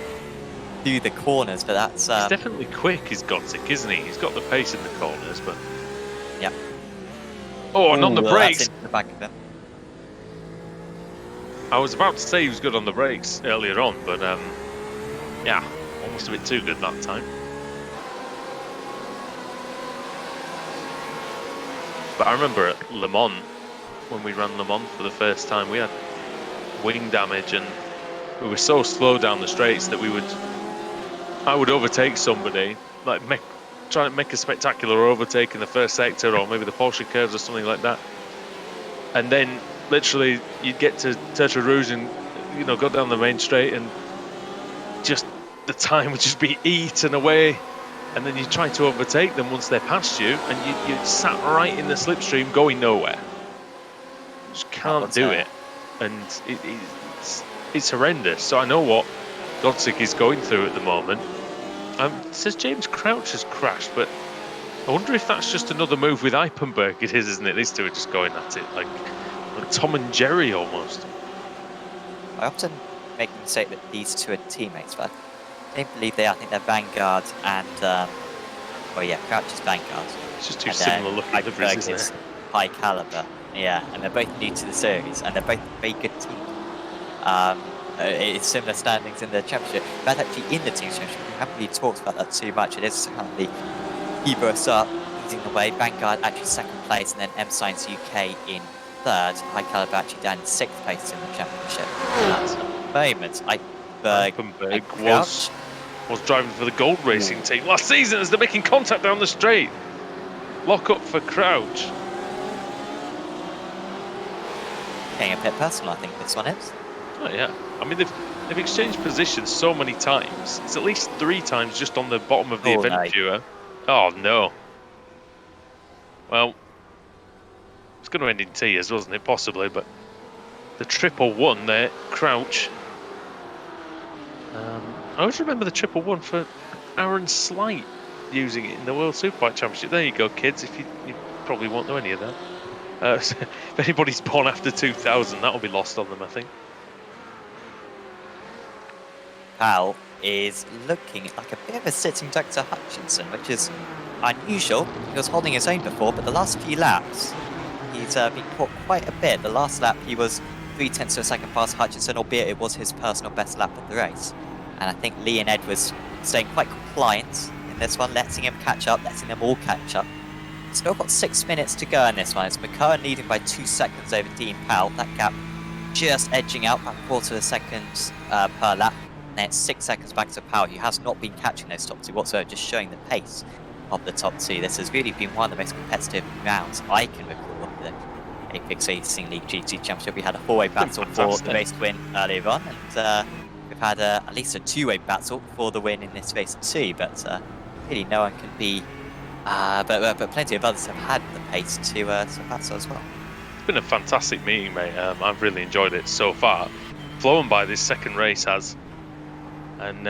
through the corners, but that's... He's definitely quick, he's Godzik, isn't he? He's got the pace in the corners, but... Yeah. Oh, and on the brakes! Into the back of him. I was about to say he was good on the brakes earlier on, but yeah, almost a bit too good that time. But I remember at Le Mans when we ran Le Mans for the first time. We had wing damage, and we were so slow down the straights that I would overtake somebody, like try to make a spectacular overtake in the first sector, or maybe the Porsche curves or something like that. And then literally you'd get to Tertre Rouge and go down the main straight, and just the time would just be eaten away. And then you try to overtake them once they're past you, and you sat right in the slipstream going nowhere. Just can't do it, and it's horrendous. So I know what Godsig is going through at the moment. It says James Crouch has crashed, but I wonder if that's just another move with Eipenberg. It is, isn't it? These two are just going at it like Tom and Jerry almost. I often make the mistake that these two are teammates, but I don't believe they are. I think they're Vanguard and, Crouch is Vanguard. It's just two similar looking liveries, isn't it? High caliber, yeah, and they're both new to the series, and they're both very good teams. It's similar standings in the championship, but actually in the team championship, we haven't really talked about that too much. It is currently Ebers up, leading the way, Vanguard actually second place, and then M Science UK in third. High caliber actually down in sixth place in the championship. At the moment, Eipenberg was driving for the Gold Racing team last season as they're making contact down the straight. Lock up for Crouch. Getting a bit personal, I think this one is. Oh yeah, I mean they've exchanged positions so many times. It's at least 3 times just on the bottom of the event viewer. Oh no. Well, it's going to end in tears, wasn't it? Possibly, but the 111 there, Crouch. I always remember the 111 for Aaron Slight using it in the World Superbike Championship. There you go, kids. If you probably won't know any of that. If anybody's born after 2000, that'll be lost on them, I think. Powell is looking like a bit of a sitting duck to Hutchinson, which is unusual. He was holding his own before, but the last few laps, he's been caught quite a bit. The last lap, he was 0.3 of a second past Hutchinson, albeit it was his personal best lap of the race. And I think Lee and Ed was staying quite compliant in this one, letting him catch up, letting them all catch up. Still got 6 minutes to go in this one. It's McCurran leading by 2 seconds over Dean Powell. That gap just edging out by 1/4 of a second per lap. And then it's 6 seconds back to Powell, who has not been catching those top 2 whatsoever, just showing the pace of the top 2. This has really been one of the most competitive rounds I can recall of the Apex Racing League GT Championship. We had a 4-way battle for the race win earlier on, and we've had at least a 2-way battle for the win in this race too, but really no one can be... but plenty of others have had the pace to battle as well. It's been a fantastic meeting, mate. I've really enjoyed it so far. Flown by this second race has. And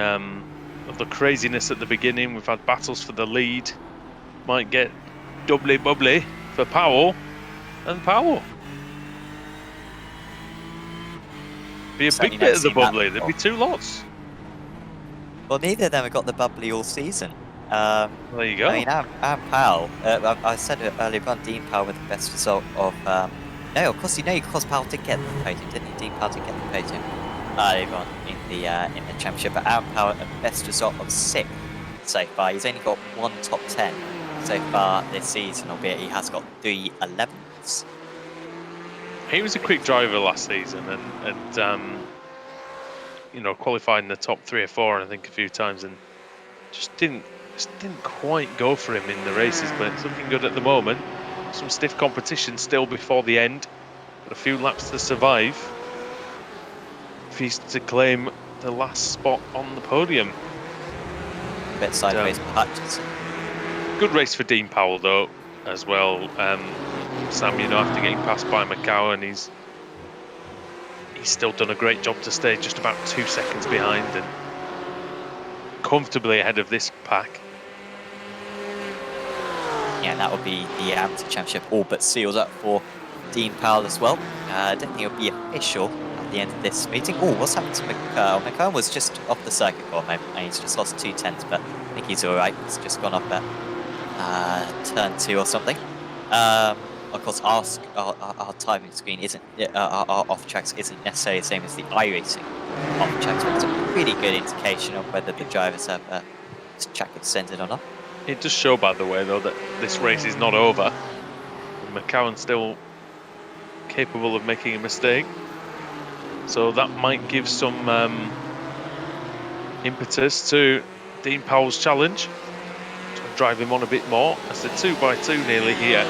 of the craziness at the beginning, we've had battles for the lead. Might get doubly bubbly for Powell. And Powell. Be a big bit of the bubbly. There'd be 2 lots. Well, neither of them have got the bubbly all season. There you go. I mean, Aaron Powell, I said it earlier on, Dean Powell with the best result of... no, of course, because Powell did get the podium, didn't he? Dean Powell did get the podium earlier on in the championship, but Aaron Powell, the best result of 6th so far. He's only got 1 top 10 so far this season, albeit he has got 3 11ths. He was a quick driver last season, and qualified in the top 3 or 4, I think, a few times, and just didn't quite go for him in the races. But it's looking good at the moment. Some stiff competition still before the end, but a few laps to survive if he's to claim the last spot on the podium. A bit sideways for Hutchinson. Good race for Dean Powell though, as well. Sam, after getting passed by McCowan, he's still done a great job to stay just about 2 seconds behind and comfortably ahead of this pack. Yeah, and that will be the Amateur Championship all but sealed up for Dean Powell as well. I don't think it'll be official at the end of this meeting. Oh, what's happened to McCurran? McCurran was just off the circuit board, maybe. He's just lost 2 tenths, but I think he's alright. He's just gone off at turn 2 or something. Of course, our timing screen isn't, our off tracks isn't necessarily the same as the iRacing off tracks, but it's a pretty good indication of whether the drivers have track extended or not. It does show, by the way, though, that this race is not over. And McCowan still capable of making a mistake. So that might give some impetus to Dean Powell's challenge. Try and drive him on a bit more. That's the 2x2 nearly here.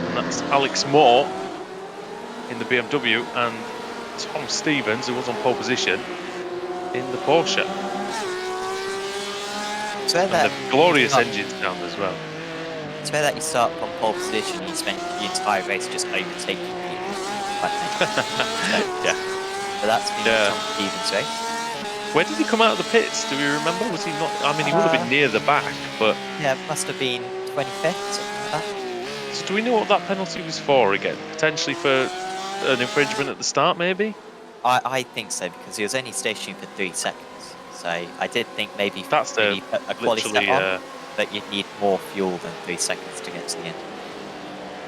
And that's Alex Moore in the BMW and Tom Stevens, who was on pole position, in the Porsche. And the glorious engine sound as well. It's fair that you start from pole position, you spend the entire race just overtaking people. Yeah. But that's been Tom Stevens' race. Where did he come out of the pits? Do we remember? Was he not? I mean, he would have been near the back, but yeah, it must have been 25th, something like that. So do we know what that penalty was for again? Potentially for an infringement at the start, maybe? I think so, because he was only stationary for 3 seconds. So I did think maybe that's a quality step on, but you'd need more fuel than 3 seconds to get to the end.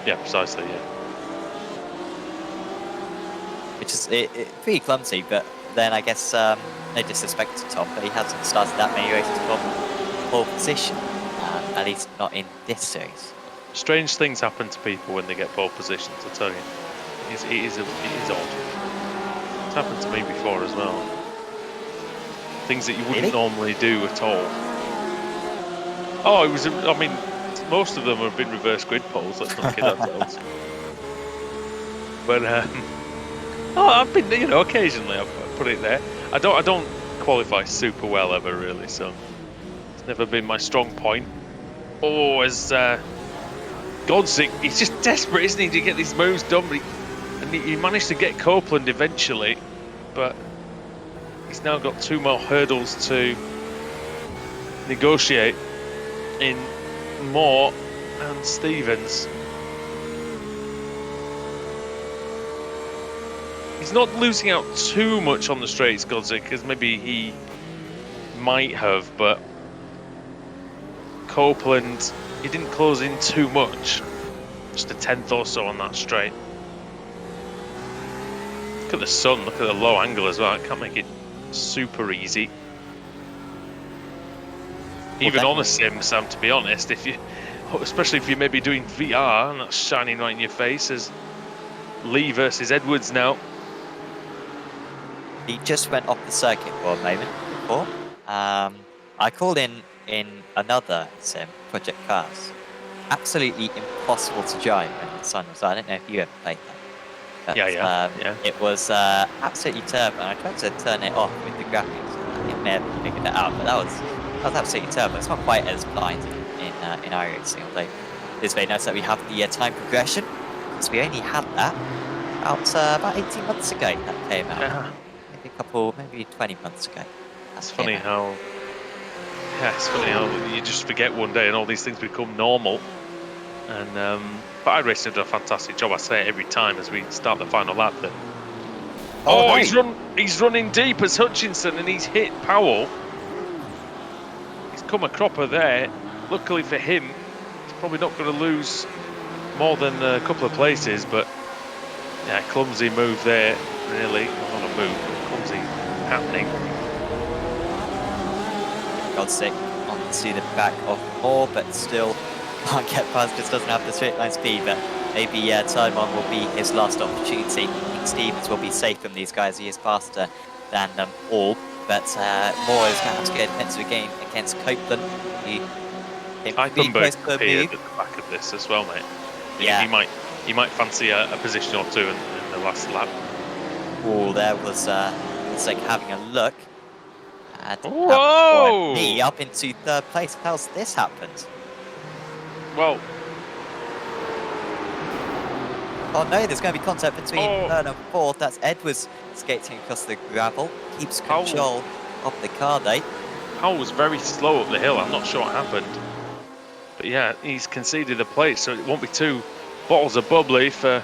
Yeah, precisely, yeah. Which is pretty clumsy, but then I guess no disrespect to Tom, but he hasn't started that many races from pole position, at least not in this series. Strange things happen to people when they get pole positions, I tell you. It is odd. It's happened to me before as well. Things that you wouldn't normally do at all. Oh, I mean, most of them have been reverse grid poles, let's not kid ourselves. But, I've been, occasionally I've put it there. I don't qualify super well ever, really, so it's never been my strong point. Oh, as Godzik, he's just desperate, isn't he, to get these moves done, but he managed to get Copeland eventually, but he's now got 2 more hurdles to negotiate in Moore and Stevens. He's not losing out too much on the straights, Godzik, as maybe he might have, but Copeland, he didn't close in too much. Just a 10th or so on that straight. Look at the sun, look at the low angle as well. I can't make it super easy. Even on a sim, Sam, to be honest, especially if you're maybe doing VR and that's shining right in your face, as Lee versus Edwards now. He just went off the circuit for a moment before. I called in another sim, Project Cars. Absolutely impossible to drive when the sun was out. I don't know if you ever played that. But, yeah. It was absolutely terrible. I tried to turn it off with the graphics. It may have figured it out, but that was absolutely terrible. It's not quite as blind in iRacing, although it's very nice that we have the time progression, because we only had that about 18 months ago that came out. Yeah. Maybe 20 months ago. It's funny how you just forget one day and all these things become normal. And but iRacing did a fantastic job. I say it every time as we start the final lap. He's running deep as Hutchinson, and he's hit Powell. He's come a cropper there. Luckily for him, he's probably not going to lose more than a couple of places. But yeah, clumsy move there. Really, not a move, but clumsy happening. God's sake, onto the back of Moore, but still can't get past, just doesn't have the straight line speed. But maybe turn one will be his last opportunity. I think Stevens will be safe from these guys. He is faster than them all. But Moore is going to have to go defensive again against Copeland. Eichenberg appeared at the back of this as well, mate. Yeah. He might fancy a position or two in the last lap. Oh, there was it's like having a look. Whoa! Me up into 3rd place. How's this happened? Well. Oh no, there's going to be contact between 3rd and 4th. That's Edwards skating across the gravel. Keeps control of the car though. Powell was very slow up the hill. I'm not sure what happened. But yeah, he's conceded a place, so it won't be 2 bottles of bubbly for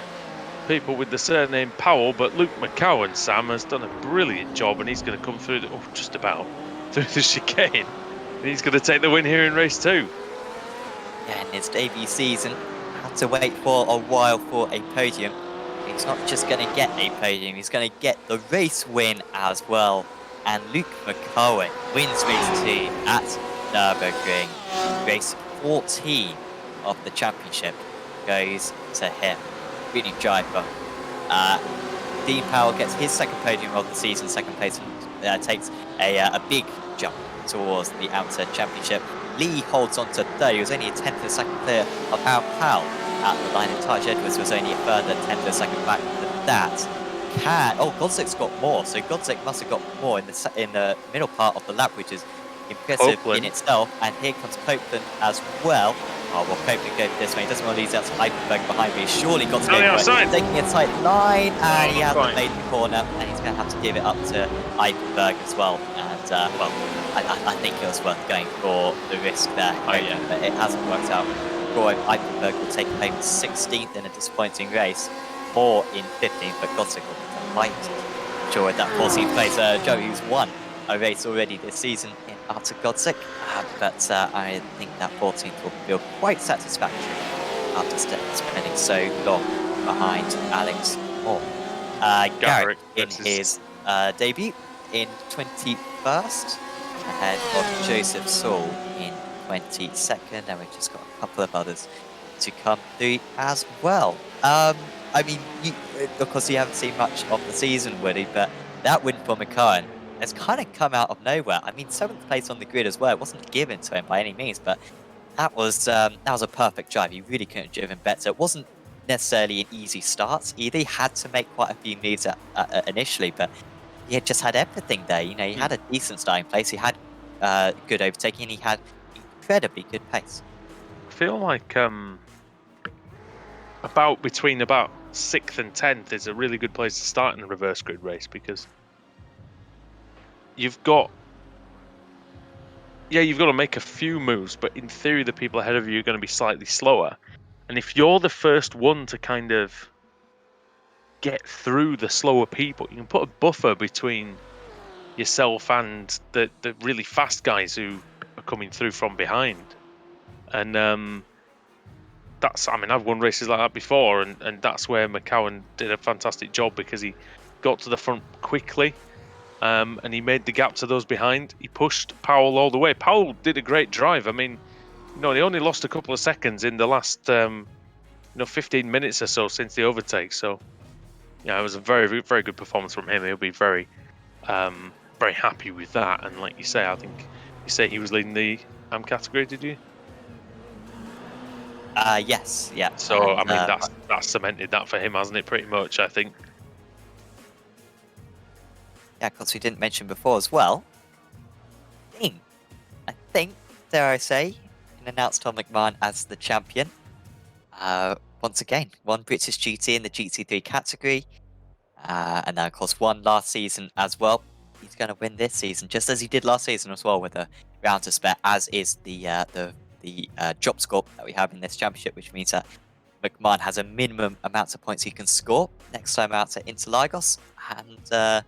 people with the surname Powell. But Luke McCowan, Sam, has done a brilliant job, and he's going to come through just about through the chicane. And he's going to take the win here in race 2. Yeah, in his debut season, had to wait for a while for a podium. He's not just going to get a podium, he's going to get the race win as well. And Luke McCowan wins race 2 at Nurburgring. Race 14 of the championship goes to him. really driver. Dean Powell gets his second podium of the season, second place, and takes a big jump towards the Amateur Championship. Lee holds on to third. He was only a tenth of a second clear of Aaron Powell at the line, and Taj Edwards was only a further tenth of a second back than that. Godzik's got more, so Godzik must have got more in the middle part of the lap, which is impressive in itself. And here comes Copeland as well. Oh, well, Copeland going this way. He doesn't want to lose out to Eichenberg behind me. Surely got to go taking a tight line, and he hasn't made the corner, and he's going to have to give it up to Eichenberg as well. And, I think it was worth going for the risk there. But it hasn't worked out. Eichenberg will take home 16th in a disappointing race, more in 15th, but Godzik will fight. Sure, that 14th place. Joey's won a race already this season after Godzik, but I think that 14th will feel quite satisfactory after spending so long behind Alex Moore. Garrett in his debut in 21st, ahead of Joseph Saul in 22nd, and we've just got a couple of others to come through as well. I mean, of course, you haven't seen much of the season, Woody, but that win for McCann has kind of come out of nowhere. I mean, 7th place on the grid as well. It wasn't given to him by any means, but that was a perfect drive. He really couldn't have driven better. It wasn't necessarily an easy start either. He had to make quite a few moves initially, but he had just had everything there. You know, he had a decent starting place. He had good overtaking. And he had incredibly good pace. I feel like between 6th and 10th is a really good place to start in a reverse grid race, because you've got to make a few moves, but in theory the people ahead of you are going to be slightly slower, and if you're the first one to kind of get through the slower people, you can put a buffer between yourself and the really fast guys who are coming through from behind. And I've won races like that before, and that's where McCowan did a fantastic job, because he got to the front quickly, and he made the gap to those behind. He pushed Powell all the way. Powell did a great drive. I mean, he only lost a couple of seconds in the last 15 minutes or so since the overtake. So yeah, it was a very, very good performance from him. He'll be very very happy with that. And like you say, I think you say he was leading the category, did you? Yes, yeah. So I mean, that's cemented that for him, hasn't it? Pretty much, I think. Yeah, because we didn't mention before as well. I think, dare I say, can announce Tom McMahon as the champion. Once again, won British GT in the GT3 category, and then of course won last season as well. He's going to win this season, just as he did last season as well, with a round to spare, as is the drop score that we have in this championship, which means that McMahon has a minimum amount of points he can score next time out at Interlagos, and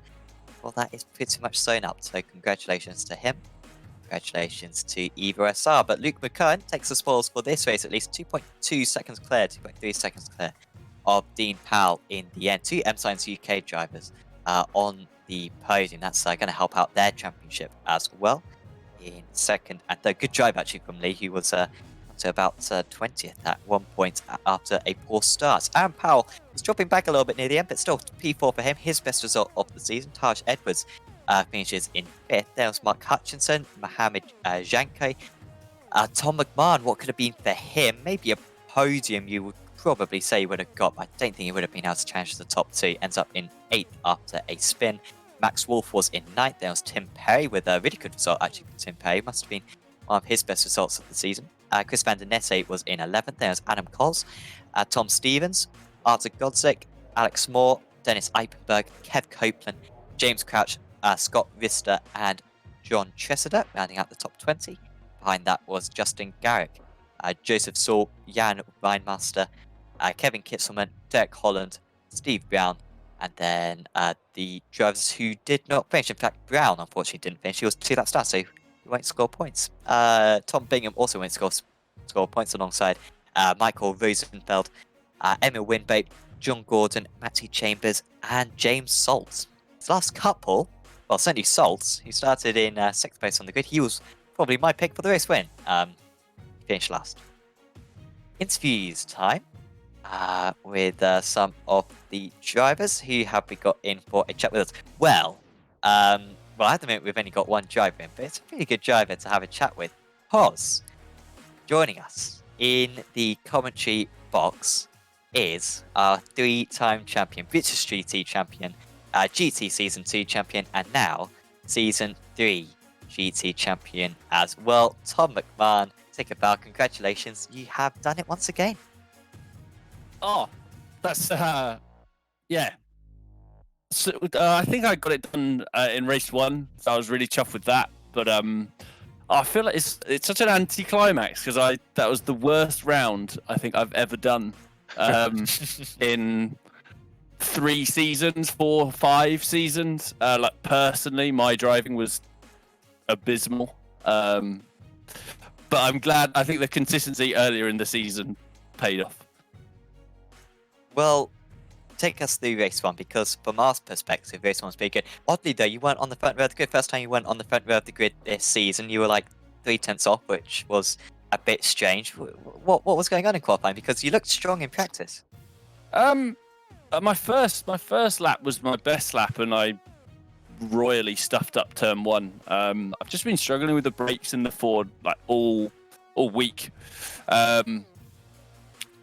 well, that is pretty much sewn up. So congratulations to him. Congratulations to Eva SR. But Luke McKern takes the spoils for this race, at least 2.2 seconds clear, 2.3 seconds clear of Dean Powell in the end. 2 M-Science UK drivers on the podium. That's going to help out their championship as well in second and third. Good drive actually from Lee, who was up to about 20th at one point after a poor start. Aaron Powell was dropping back a little bit near the end, but still P4 for him. His best result of the season. Taj Edwards finishes in 5th. There was Mark Hutchinson, Mohamed Janko. Tom McMahon, what could have been for him? Maybe a podium you would probably say he would have got, but I don't think he would have been able to challenge the top 2. Ends up in 8th after a spin. Max Wolf was in 9th. There was Tim Perry with a really good result actually for Tim Perry. Must have been one of his best results of the season. Chris van der Nesse was in 11th. There was Adam Coles, Tom Stevens, Arthur Godzik, Alex Moore, Dennis Eipenberg, Kev Copeland, James Crouch, Scott Vista, and John Chessida, rounding out the top 20. Behind that was Justin Garrick, Joseph Saul, Jan Reinmaster, Kevin Kitzelman, Derek Holland, Steve Brown, and then the drivers who did not finish. In fact, Brown unfortunately didn't finish. He was 2 lap star, so he won't score points. Tom Bingham also won't score points alongside Michael Rosenfeld, Emil Winbate, John Gordon, Matty Chambers, and James Saltz. His last couple, well, certainly Saltz, who started in 6th place on the grid. He was probably my pick for the race win. Finished last. Interviews time. with some of the drivers. Who have we got in for a chat with us? Well, at the moment we've only got one driver in, but it's a pretty good driver to have a chat with. Pos, joining us in the commentary box is our 3-time champion, British GT champion, GT Season 2 champion, and now Season 3 GT champion as well, Tom McMahon. Take a bow. Congratulations, you have done it once again. Oh, that's yeah. So I think I got it done in race 1, so I was really chuffed with that. But I feel like it's such an anticlimax because that was the worst round I think I've ever done in 3 seasons, 4, 5 seasons. Like personally, my driving was abysmal. But I'm glad. I think the consistency earlier in the season paid off. Well, take us through race 1, because from our perspective, race 1 was pretty good. Oddly though, you weren't on the front row of the grid. First time you went on the front row of the grid this season, you were like 3/10 off, which was a bit strange. What was going on in qualifying? Because you looked strong in practice. My first lap was my best lap, and I royally stuffed up turn 1. I've just been struggling with the brakes in the Ford like all week,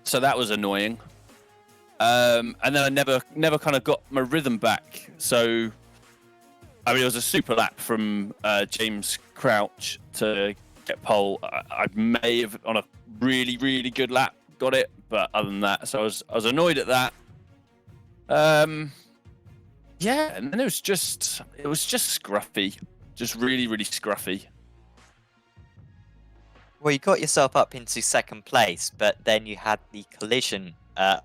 so that was annoying. And then I never kind of got my rhythm back. So, I mean, it was a super lap from James Crouch to get pole. I may have on a really, really good lap got it, but other than that, so I was annoyed at that. Yeah, and then it was just scruffy, just really, really scruffy. Well, you got yourself up into second place, but then you had the collision.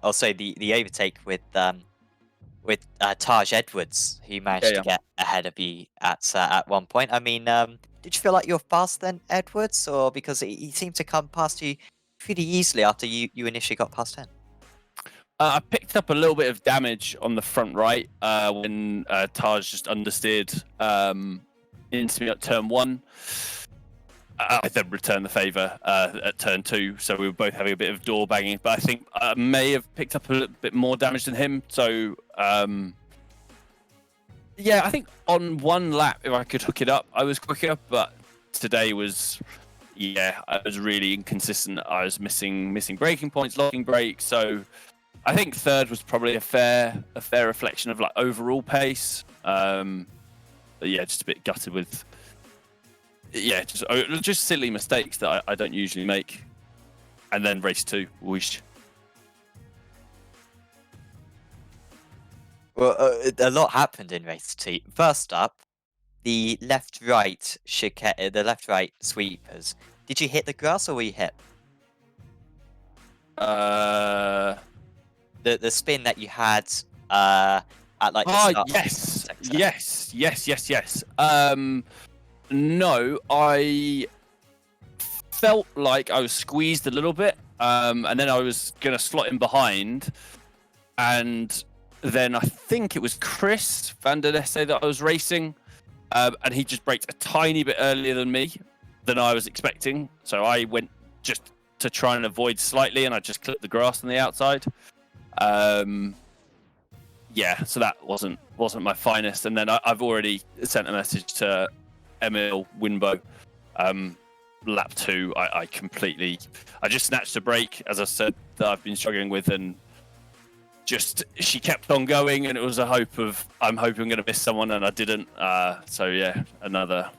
Also, the overtake with Taj Edwards, who managed to get ahead of you at one point. I mean, did you feel like you were faster than Edwards, or because he seemed to come past you pretty easily after you initially got past him? I picked up a little bit of damage on the front right when Taj just understeered into me at turn 1. I then returned the favour at turn 2, so we were both having a bit of door banging. But I think I may have picked up a little bit more damage than him. So, yeah, I think on one lap, if I could hook it up, I was quicker. But today was, I was really inconsistent. I was missing braking points, locking brakes. So I think third was probably a fair reflection of like overall pace. But yeah, just a bit gutted with. Yeah, just silly mistakes that I don't usually make. And then race 2, whoosh. Well, a lot happened in race 2. First up, the left-right sweepers. Did you hit the grass or were you hit? The spin that you had at like the start. Yes. No, I felt like I was squeezed a little bit, and then I was going to slot in behind, and then I think it was Chris van der Nesse that I was racing, and he just braked a tiny bit earlier than I was expecting, so I went just to try and avoid slightly, and I just clipped the grass on the outside. Yeah, so that wasn't my finest, and then I've already sent a message to Emil Winbo. Lap 2, I just snatched a brake, as I said, that I've been struggling with, and she kept on going, and it was a hope of I'm hoping I'm going to miss someone, and I didn't. So yeah, another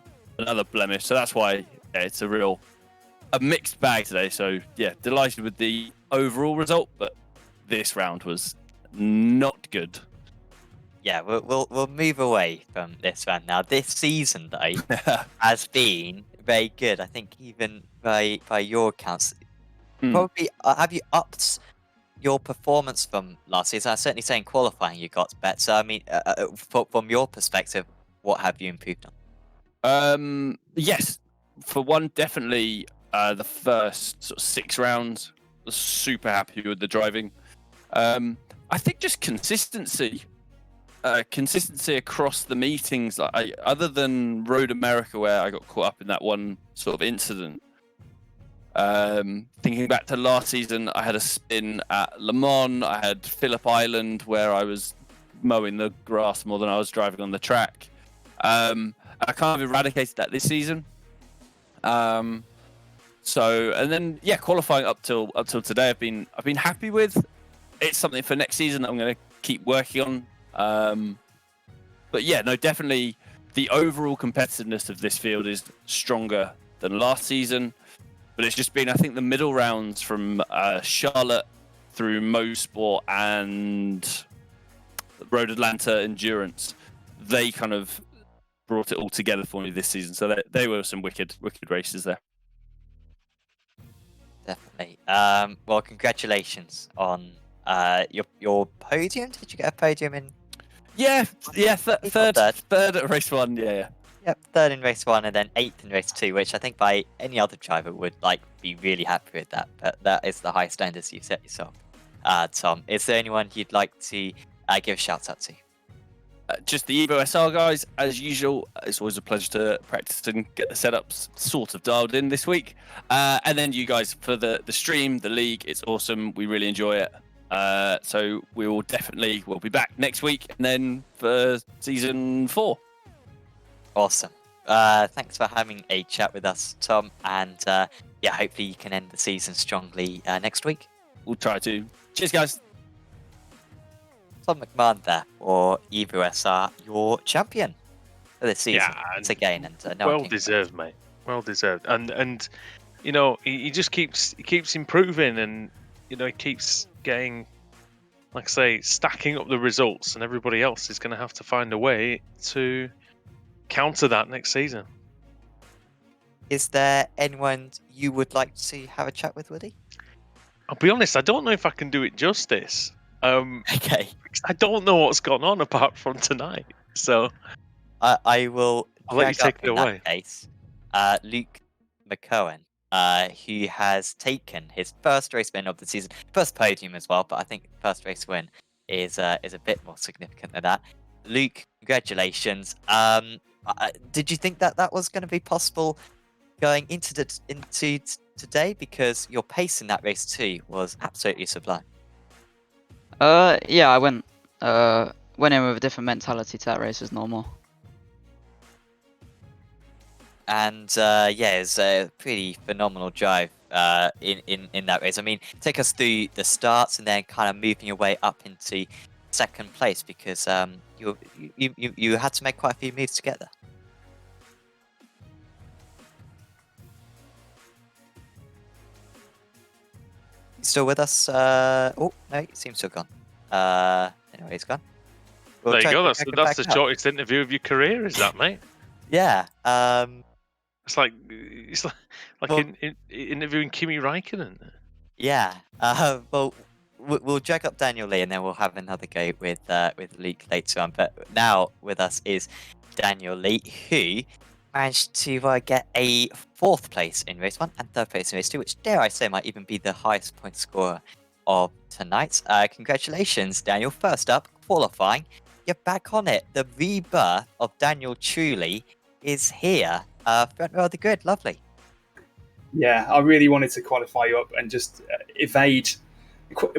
blemish. So that's why it's a mixed bag today. So yeah, delighted with the overall result, but this round was not good. Yeah, we'll move away from this round now. This season, though, has been very good. I think even by your accounts, probably have you upped your performance from last season? I'm certainly saying qualifying you got better. I mean, from your perspective, what have you improved on? Yes, for one, definitely the first sort of 6 rounds. Was super happy with the driving. I think just consistency. Consistency across the meetings, other than Road America, where I got caught up in that one sort of incident. Thinking back to last season, I had a spin at Le Mans. I had Phillip Island where I was mowing the grass more than I was driving on the track. I kind of eradicated that this season. So, and then qualifying up till today, I've been happy with. It's something for next season that I'm going to keep working on. But yeah, no, definitely the overall competitiveness of this field is stronger than last season. But it's just been, I think, the middle rounds from Charlotte through Motorsport and Road Atlanta Endurance. They kind of brought it all together for me this season. So they were some wicked races there. Definitely. Well, congratulations on your podium. Did you get a podium in? Yeah. Third at race 1. Yeah. Yep, third in race 1 and then 8th in race 2, which I think by any other driver would be really happy with that. But that is the high standards you set yourself. Tom, is there anyone you'd like to give a shout out to? Just the Evo SR guys, as usual. It's always a pleasure to practice and get the setups sort of dialed in this week. And then you guys for the stream, the league. It's awesome. We really enjoy it. So we'll be back next week and then for season 4. Awesome. Thanks for having a chat with us, Tom. And hopefully you can end the season strongly next week. We'll try to. Cheers, guys. Tom McMahon there, or Evo SR, your champion for this season. Yeah, again, and well deserved, mate. Well deserved. And you know, he just keeps improving, and you know, he keeps getting, like I say, stacking up the results, and everybody else is going to have to find a way to counter that next season. Is there anyone you would like to have a chat with, Woody? I'll be honest, I don't know if I can do it justice. Okay. I don't know what's gone on apart from tonight, so I will. I'll let you take it away. That case, Luke McCohen, who has taken his first race win of the season, first podium as well, but I think first race win is a bit more significant than that. Luke, congratulations. Did you think that was going to be possible going into today? Because your pace in that race too was absolutely sublime. Yeah, I went in with a different mentality to that race as normal. And it's a pretty phenomenal drive in that race. I mean, take us through the starts and then kind of moving your way up into second place, because you had to make quite a few moves to get there. Still with us? Oh no, he seems to have gone. Anyway, he's gone. There you go. That's the shortest interview of your career, is that, mate? Yeah. It's like interviewing Kimi Räikkönen. Yeah. Well, we'll drag up Daniel Lee and then we'll have another go with Luke later on. But now with us is Daniel Lee, who managed to get a 4th place in race 1 and 3rd place in race 2, which dare I say might even be the highest point scorer of tonight. Congratulations, Daniel. First up, qualifying. You're back on it. The rebirth of Daniel Truly is here. Front row of the grid. Lovely. Yeah, I really wanted to qualify you up and just evade.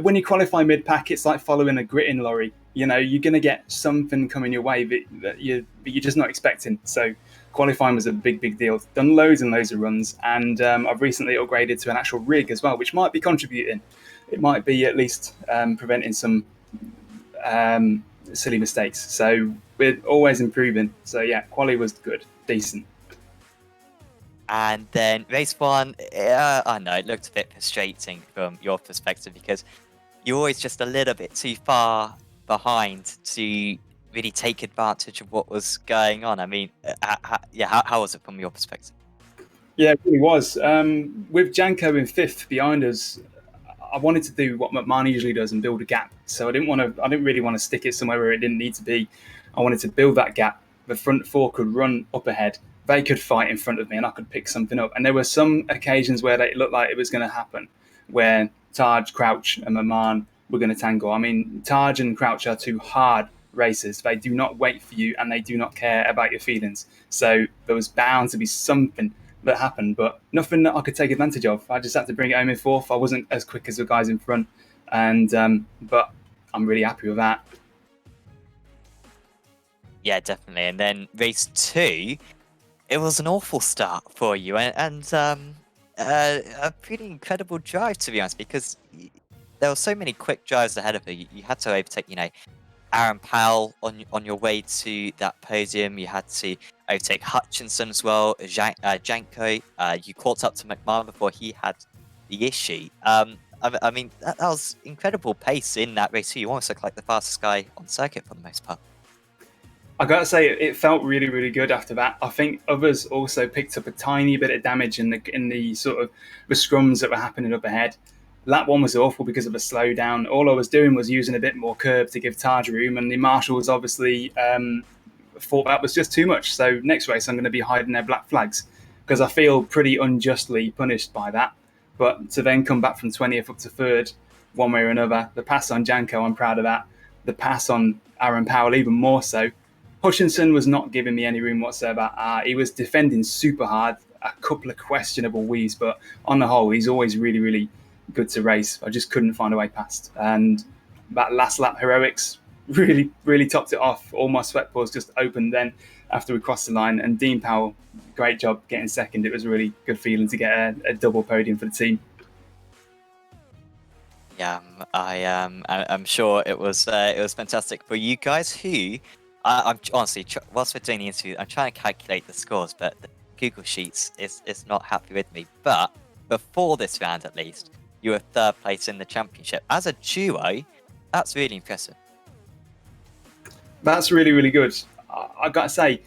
When you qualify mid-pack, it's like following a gritting lorry. You know, you're going to get something coming your way that you're just not expecting. So qualifying was a big deal. Done loads and loads of runs, and I've recently upgraded to an actual rig as well, which might be contributing. It might be at least preventing some silly mistakes. So we're always improving. So yeah, quali was good, decent. And then race 1, I know it looked a bit frustrating from your perspective because you're always just a little bit too far behind to really take advantage of what was going on. I mean, how was it from your perspective? Yeah, it really was. With Janko in 5th behind us, I wanted to do what McMahon usually does and build a gap. So I didn't really want to stick it somewhere where it didn't need to be. I wanted to build that gap. The front 4 could run up ahead. They could fight in front of me and I could pick something up. And there were some occasions where it looked like it was going to happen, where Taj, Crouch and McMahon were going to tangle. I mean, Taj and Crouch are 2 hard racers. They do not wait for you and they do not care about your feelings. So there was bound to be something that happened, but nothing that I could take advantage of. I just had to bring it home in fourth. I wasn't as quick as the guys in front, and but I'm really happy with that. Yeah, definitely. And then race 2, it was an awful start for you, and a pretty incredible drive, to be honest, because there were so many quick drives ahead of you. You had to overtake, Aaron Powell on your way to that podium. You had to overtake Hutchinson as well, Janko. You caught up to McMahon before he had the issue. I mean, that was incredible pace in that race too. You almost looked like the fastest guy on circuit for the most part. I gotta say, it felt really, really good after that. I think others also picked up a tiny bit of damage in the sort of the scrums that were happening up ahead. Lap 1 was awful because of a slowdown. All I was doing was using a bit more curb to give Taj room, and the marshals obviously thought that was just too much. So next race, I'm going to be hiding their black flags because I feel pretty unjustly punished by that. But to then come back from 20th up to 3rd, one way or another, the pass on Janko, I'm proud of that. The pass on Aaron Powell, even more so. Hutchinson was not giving me any room whatsoever. He was defending super hard, a couple of questionable weaves, but on the whole, he's always really, really good to race. I just couldn't find a way past. And that last lap heroics really, really topped it off. All my sweat pores just opened then after we crossed the line. And Dean Powell, great job getting second. It was a really good feeling to get a double podium for the team. Yeah, I'm sure it was fantastic for you guys. Who I'm honestly, whilst we're doing the interview, I'm trying to calculate the scores, but the Google Sheets is not happy with me. But before this round, at least, you were 3rd place in the championship as a duo. That's really impressive. That's really, really good. I gotta say,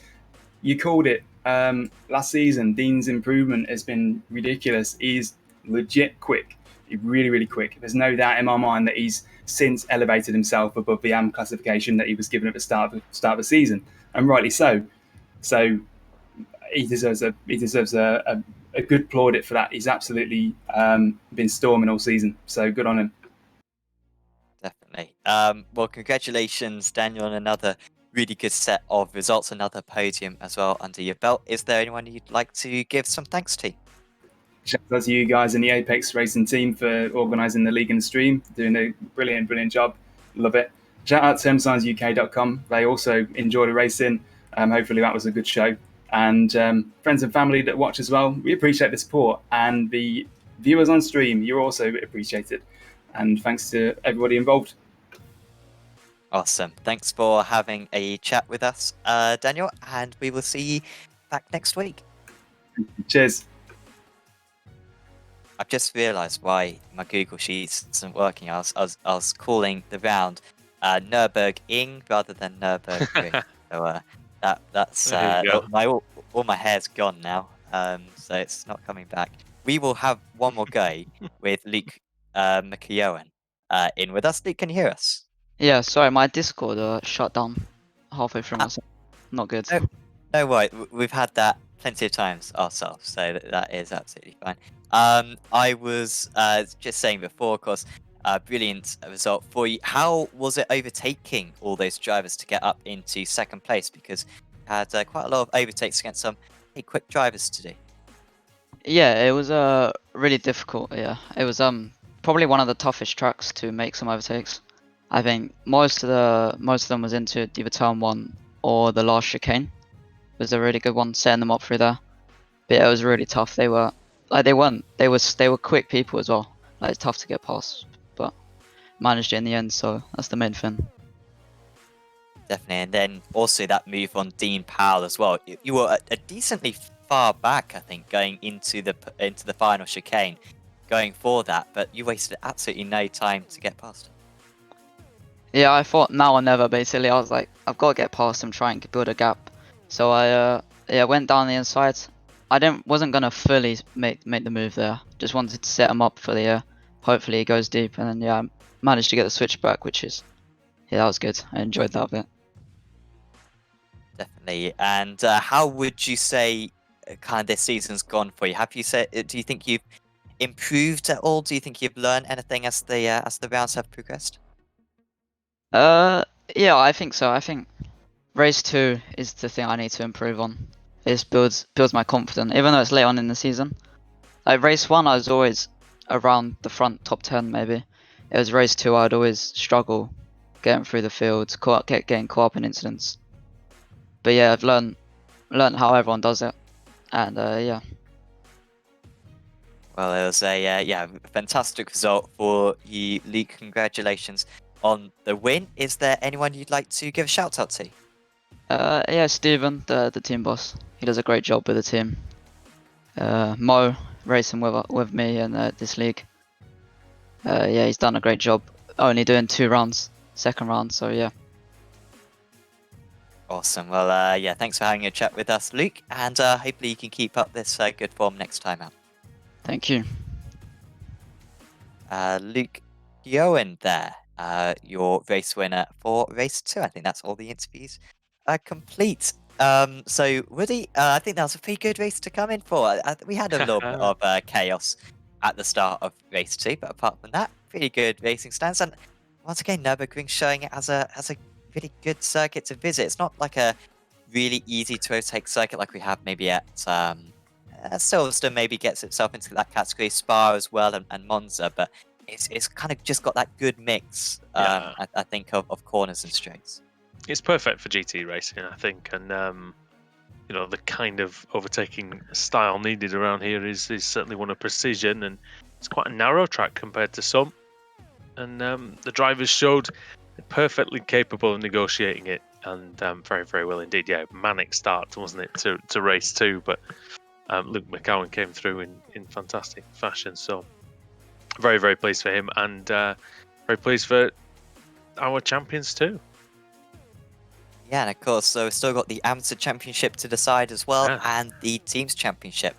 you called it last season. Dean's improvement has been ridiculous. He's legit quick. He's really, really quick. There's no doubt in my mind that he's since elevated himself above the AM classification that he was given at the start of the season, and rightly so. So he deserves a good plaudit for that. He's absolutely been storming all season. So good on him. Definitely. Well, congratulations, Daniel, on another really good set of results, another podium as well under your belt. Is there anyone you'd like to give some thanks to? Shout out to you guys in the Apex Racing team for organising the league and the stream, doing a brilliant, brilliant job. Love it. Shout out to msignsuk.com. They also enjoy the racing. Hopefully that was a good show. And friends and family that watch as well, we appreciate the support. And the viewers on stream, you're also appreciated. And thanks to everybody involved. Awesome. Thanks for having a chat with us, Daniel, and we will see you back next week. Cheers. I've just realised why my Google Sheets isn't working. I was calling the round Nurburgring rather than Nurburgring. So that's all my hair's gone now. So it's not coming back. We will have one more go with Luke McKeown in with us. Luke, can you hear us? Yeah, sorry, my Discord shut down halfway through myself. Not good. No worry, we've had that plenty of times ourselves, so that is absolutely fine. I was just saying before, of course, brilliant result for you. How was it overtaking all those drivers to get up into 2nd place? Because you had quite a lot of overtakes against some quick drivers to do. Yeah, it was really difficult. Yeah, it was probably one of the toughest tracks to make some overtakes. I think most of them was into either turn 1 or the last chicane. It was a really good one, setting them up through there. But yeah, it was really tough. They were quick people as well. Like, it's tough to get past, but managed it in the end. So that's the main thing. Definitely, and then also that move on Dean Powell as well. You were a decently far back, I think, going into the final chicane, going for that, but you wasted absolutely no time to get past him. Yeah, I thought now or never. Basically, I was like, I've got to get past him, try and build a gap. So I went down the inside. I wasn't gonna fully make the move there. Just wanted to set him up for the hopefully he goes deep, and then I managed to get the switch back, which is that was good. I enjoyed that bit. Definitely. And how would you say kind of this season's gone for you? Do you think you've improved at all? Do you think you've learned anything as the rounds have progressed? Yeah, I think so. I think race 2 is the thing I need to improve on. I it builds my confidence, even though it's late on in the season. Like race 1, I was always around the front top 10 maybe. It was race 2, I'd always struggle getting through the field, getting caught up in incidents. But yeah, I've learned how everyone does it, and yeah. Well, it was a fantastic result for you, Luke. Congratulations on the win. Is there anyone you'd like to give a shout out to? Yeah, Steven, the team boss. He does a great job with the team. Mo, racing with me in this league. Yeah, he's done a great job. Only doing 2 rounds, second round, so yeah. Awesome. Well, yeah, thanks for having a chat with us, Luke, and hopefully you can keep up this good form next time out. Thank you. Luke Yoen there, your race winner for race 2. I think that's all the interviews complete. So Woody, I think that was a pretty good race to come in for. We had a little bit of chaos at the start of race 2, but apart from that, pretty good racing stance. And once again, Nurburgring showing it as a really good circuit to visit. It's not like a really easy to overtake circuit like we have maybe at Silverstone. Maybe gets itself into that category, Spa as well, and Monza, but it's kind of just got that good mix. I think of corners and straights. It's perfect for GT racing, I think, and the kind of overtaking style needed around here is certainly one of precision, and it's quite a narrow track compared to some. And the drivers showed they're perfectly capable of negotiating it, and very, very well indeed. Yeah, manic start, wasn't it, to race 2, but Luke McCowan came through in fantastic fashion. So very, very pleased for him, and very pleased for our champions too. Yeah, and of course, so we've still got the Amateur Championship to decide as well, Yeah. and the Teams Championship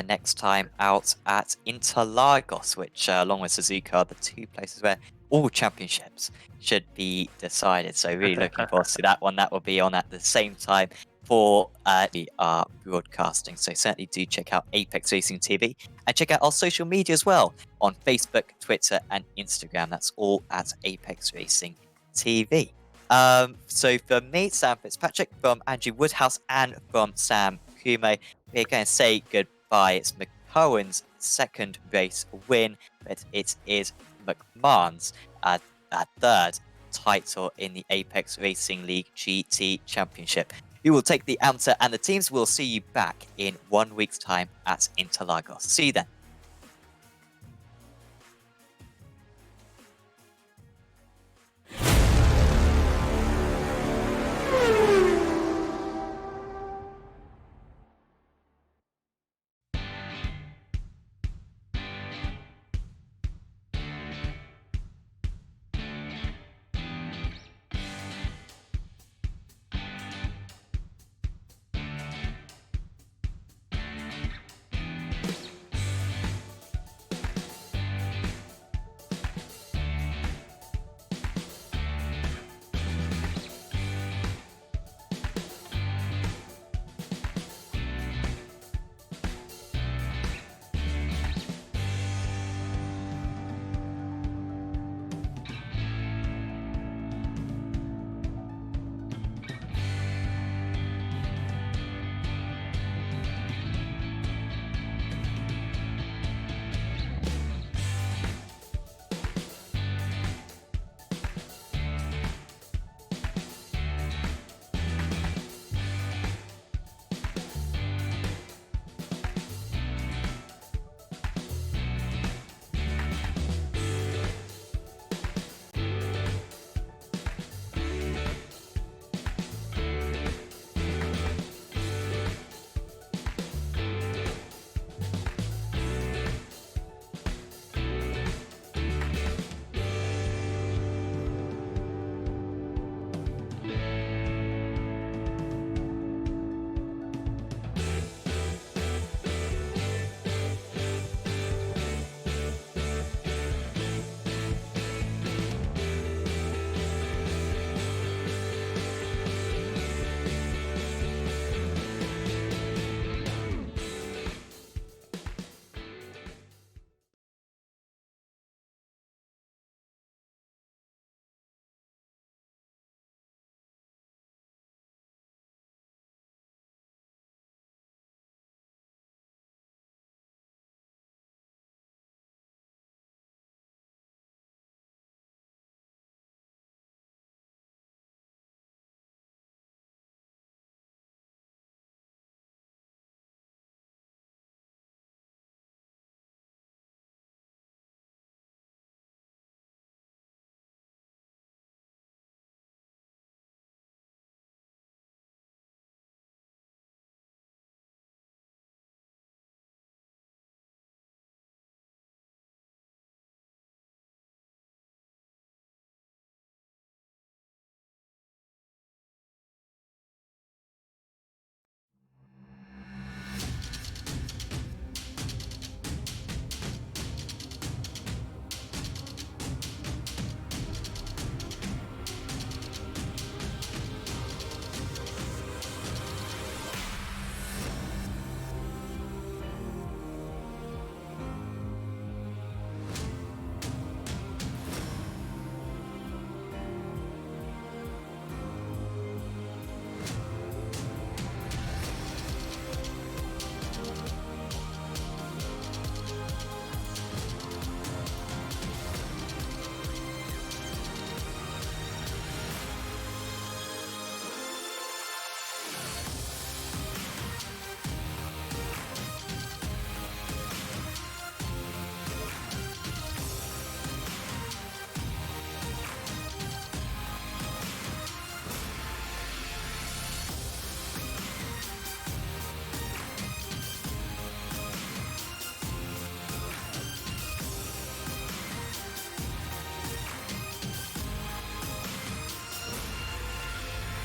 next time out at Interlagos, which, along with Suzuka, are the 2 places where all championships should be decided. So really looking forward to that one. That will be on at the same time for we are broadcasting. So certainly do check out Apex Racing TV and check out our social media as well on Facebook, Twitter, and Instagram. That's all at Apex Racing TV. So for me, Sam Fitzpatrick, from Andrew Woodhouse, and from Sam Kumo, we're going to say goodbye. It's McCowan's second race win, but it is McMahon's third title in the Apex Racing League GT Championship. You will take the amateur and the teams. We'll see you back in 1 week's time at Interlagos. See you then.